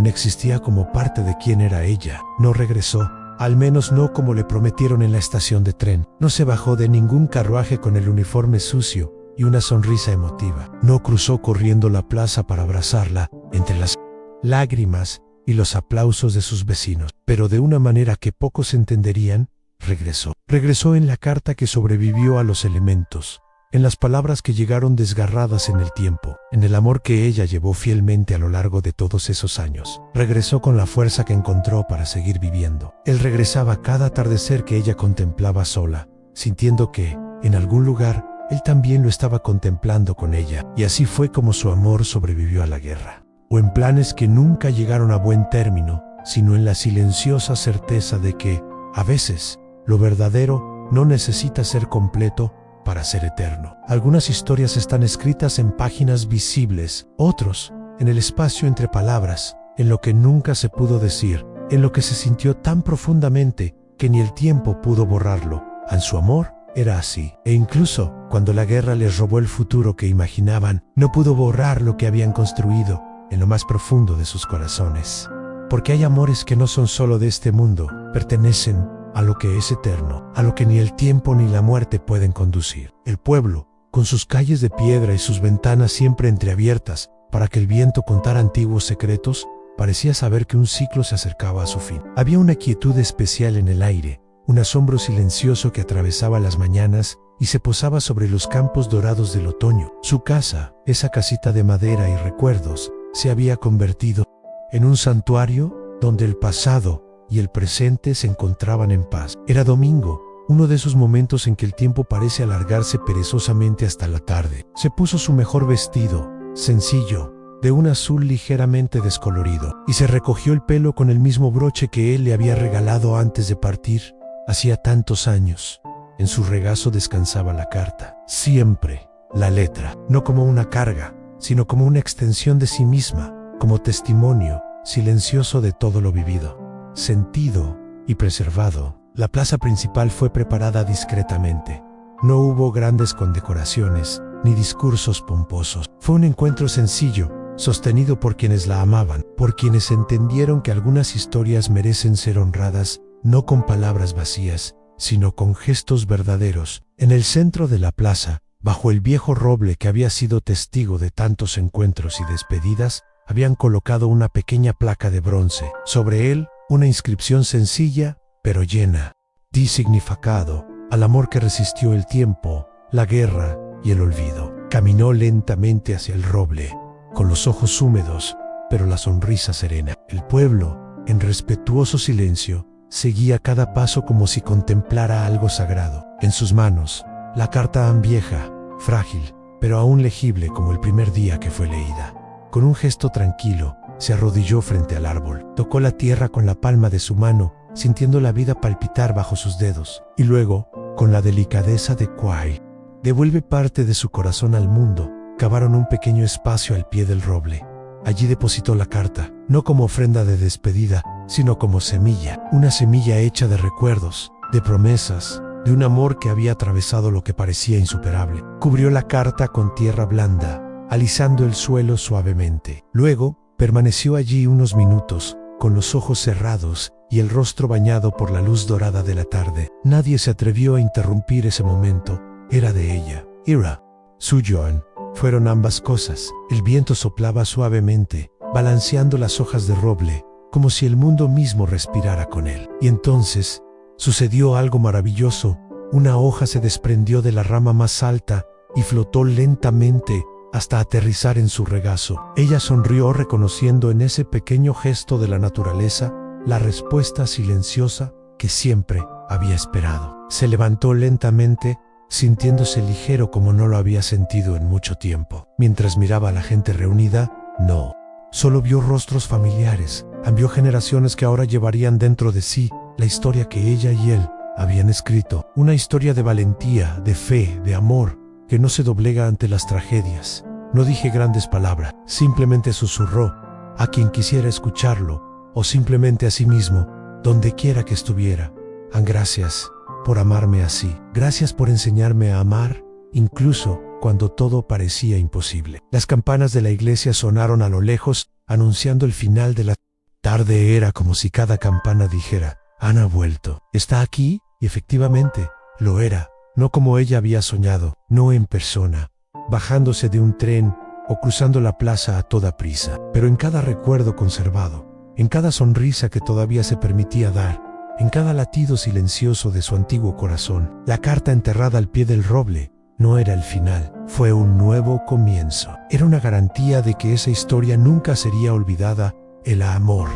Existía como parte de quien era ella. No regresó, al menos no como le prometieron en la estación de tren. No se bajó de ningún carruaje con el uniforme sucio y una sonrisa emotiva. No cruzó corriendo la plaza para abrazarla entre las lágrimas y los aplausos de sus vecinos. Pero de una manera que pocos entenderían, regresó. Regresó en la carta que sobrevivió a los elementos, en las palabras que llegaron desgarradas en el tiempo, en el amor que ella llevó fielmente a lo largo de todos esos años. Regresó con la fuerza que encontró para seguir viviendo. Él regresaba cada atardecer que ella contemplaba sola, sintiendo que, en algún lugar, él también lo estaba contemplando con ella. Y así fue como su amor sobrevivió a la guerra. O en planes que nunca llegaron a buen término, sino en la silenciosa certeza de que, a veces, lo verdadero no necesita ser completo para ser eterno. Algunas historias están escritas en páginas visibles, otros en el espacio entre palabras, en lo que nunca se pudo decir, en lo que se sintió tan profundamente que ni el tiempo pudo borrarlo. En su amor era así, e incluso cuando la guerra les robó el futuro que imaginaban, no pudo borrar lo que habían construido en lo más profundo de sus corazones. Porque hay amores que no son solo de este mundo, pertenecen a lo que es eterno, a lo que ni el tiempo ni la muerte pueden conducir. El pueblo, con sus calles de piedra y sus ventanas siempre entreabiertas para que el viento contara antiguos secretos, parecía saber que un ciclo se acercaba a su fin. Había una quietud especial en el aire, un asombro silencioso que atravesaba las mañanas y se posaba sobre los campos dorados del otoño. Su casa, esa casita de madera y recuerdos, se había convertido en un santuario donde el pasado y el presente se encontraban en paz. Era domingo, uno de esos momentos en que el tiempo parece alargarse perezosamente hasta la tarde. Se puso su mejor vestido, sencillo, de un azul ligeramente descolorido, y se recogió el pelo con el mismo broche que él le había regalado antes de partir, hacía tantos años. En su regazo descansaba la carta, siempre la letra, no como una carga, sino como una extensión de sí misma, como testimonio silencioso de todo lo vivido, sentido y preservado. La plaza principal fue preparada discretamente. No hubo grandes condecoraciones ni discursos pomposos. Fue un encuentro sencillo, sostenido por quienes la amaban, por quienes entendieron que algunas historias merecen ser honradas, no con palabras vacías, sino con gestos verdaderos. En el centro de la plaza, bajo el viejo roble que había sido testigo de tantos encuentros y despedidas, habían colocado una pequeña placa de bronce. Sobre él, una inscripción sencilla, pero llena de significado, al amor que resistió el tiempo, la guerra y el olvido. Caminó lentamente hacia el roble, con los ojos húmedos, pero la sonrisa serena. El pueblo, en respetuoso silencio, seguía cada paso como si contemplara algo sagrado. En sus manos, la carta tan vieja, frágil, pero aún legible como el primer día que fue leída. Con un gesto tranquilo, se arrodilló frente al árbol. Tocó la tierra con la palma de su mano, sintiendo la vida palpitar bajo sus dedos. Y luego, con la delicadeza de Kwai, devuelve parte de su corazón al mundo. Cavaron un pequeño espacio al pie del roble. Allí depositó la carta, no como ofrenda de despedida, sino como semilla. Una semilla hecha de recuerdos, de promesas, de un amor que había atravesado lo que parecía insuperable. Cubrió la carta con tierra blanda, alisando el suelo suavemente. Luego, permaneció allí unos minutos, con los ojos cerrados y el rostro bañado por la luz dorada de la tarde. Nadie se atrevió a interrumpir ese momento. Era de ella. Era Su-yeon. Fueron ambas cosas. El viento soplaba suavemente, balanceando las hojas de roble, como si el mundo mismo respirara con él. Y entonces, sucedió algo maravilloso. Una hoja se desprendió de la rama más alta y flotó lentamente hasta aterrizar en su regazo. Ella sonrió reconociendo en ese pequeño gesto de la naturaleza la respuesta silenciosa que siempre había esperado. Se levantó lentamente, sintiéndose ligero como no lo había sentido en mucho tiempo. Mientras miraba a la gente reunida, no solo vio rostros familiares, vio generaciones que ahora llevarían dentro de sí la historia que ella y él habían escrito. Una historia de valentía, de fe, de amor, que no se doblega ante las tragedias. No dije grandes palabras, simplemente susurró, a quien quisiera escucharlo, o simplemente a sí mismo, donde quiera que estuviera. Gracias por amarme así. Gracias por enseñarme a amar, incluso cuando todo parecía imposible. Las campanas de la iglesia sonaron a lo lejos, anunciando el final de la tarde. Era como si cada campana dijera: han vuelto. ¿Está aquí? Y efectivamente, lo era. No como ella había soñado, no en persona, bajándose de un tren o cruzando la plaza a toda prisa, pero en cada recuerdo conservado, en cada sonrisa que todavía se permitía dar, en cada latido silencioso de su antiguo corazón. La carta enterrada al pie del roble no era el final, fue un nuevo comienzo. Era una garantía de que esa historia nunca sería olvidada. El amor,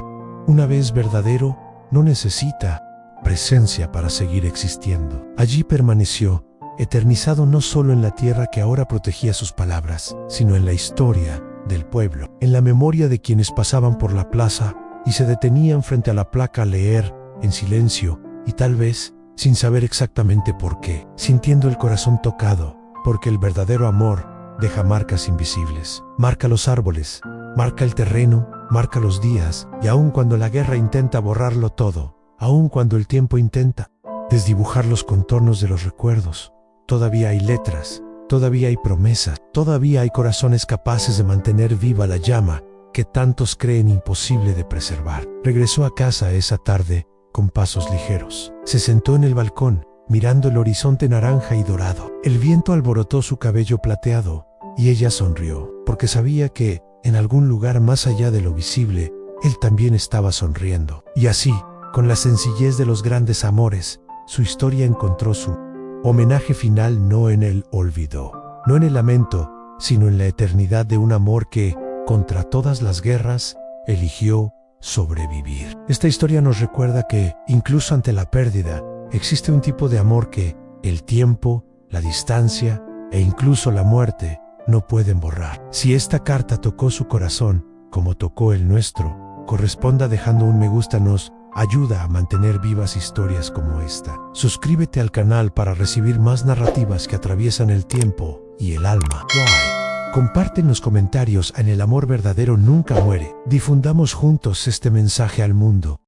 una vez verdadero, no necesita presencia para seguir existiendo. Allí permaneció, eternizado no solo en la tierra que ahora protegía sus palabras, sino en la historia del pueblo, en la memoria de quienes pasaban por la plaza y se detenían frente a la placa a leer, en silencio, y tal vez, sin saber exactamente por qué, sintiendo el corazón tocado, porque el verdadero amor deja marcas invisibles. Marca los árboles, marca el terreno, marca los días, y aun cuando la guerra intenta borrarlo todo, aun cuando el tiempo intenta desdibujar los contornos de los recuerdos, todavía hay letras, todavía hay promesas, todavía hay corazones capaces de mantener viva la llama que tantos creen imposible de preservar. Regresó a casa esa tarde con pasos ligeros. Se sentó en el balcón, mirando el horizonte naranja y dorado. El viento alborotó su cabello plateado, y ella sonrió, porque sabía que, en algún lugar más allá de lo visible, él también estaba sonriendo. Y así, con la sencillez de los grandes amores, su historia encontró su homenaje final, no en el olvido, no en el lamento, sino en la eternidad de un amor que, contra todas las guerras, eligió sobrevivir. Esta historia nos recuerda que, incluso ante la pérdida, existe un tipo de amor que el tiempo, la distancia e incluso la muerte no pueden borrar. Si esta carta tocó su corazón, como tocó el nuestro, corresponda dejando un me gusta. Nos ayuda a mantener vivas historias como esta. Suscríbete al canal para recibir más narrativas que atraviesan el tiempo y el alma. Comparte en los comentarios. En el amor verdadero nunca muere. Difundamos juntos este mensaje al mundo.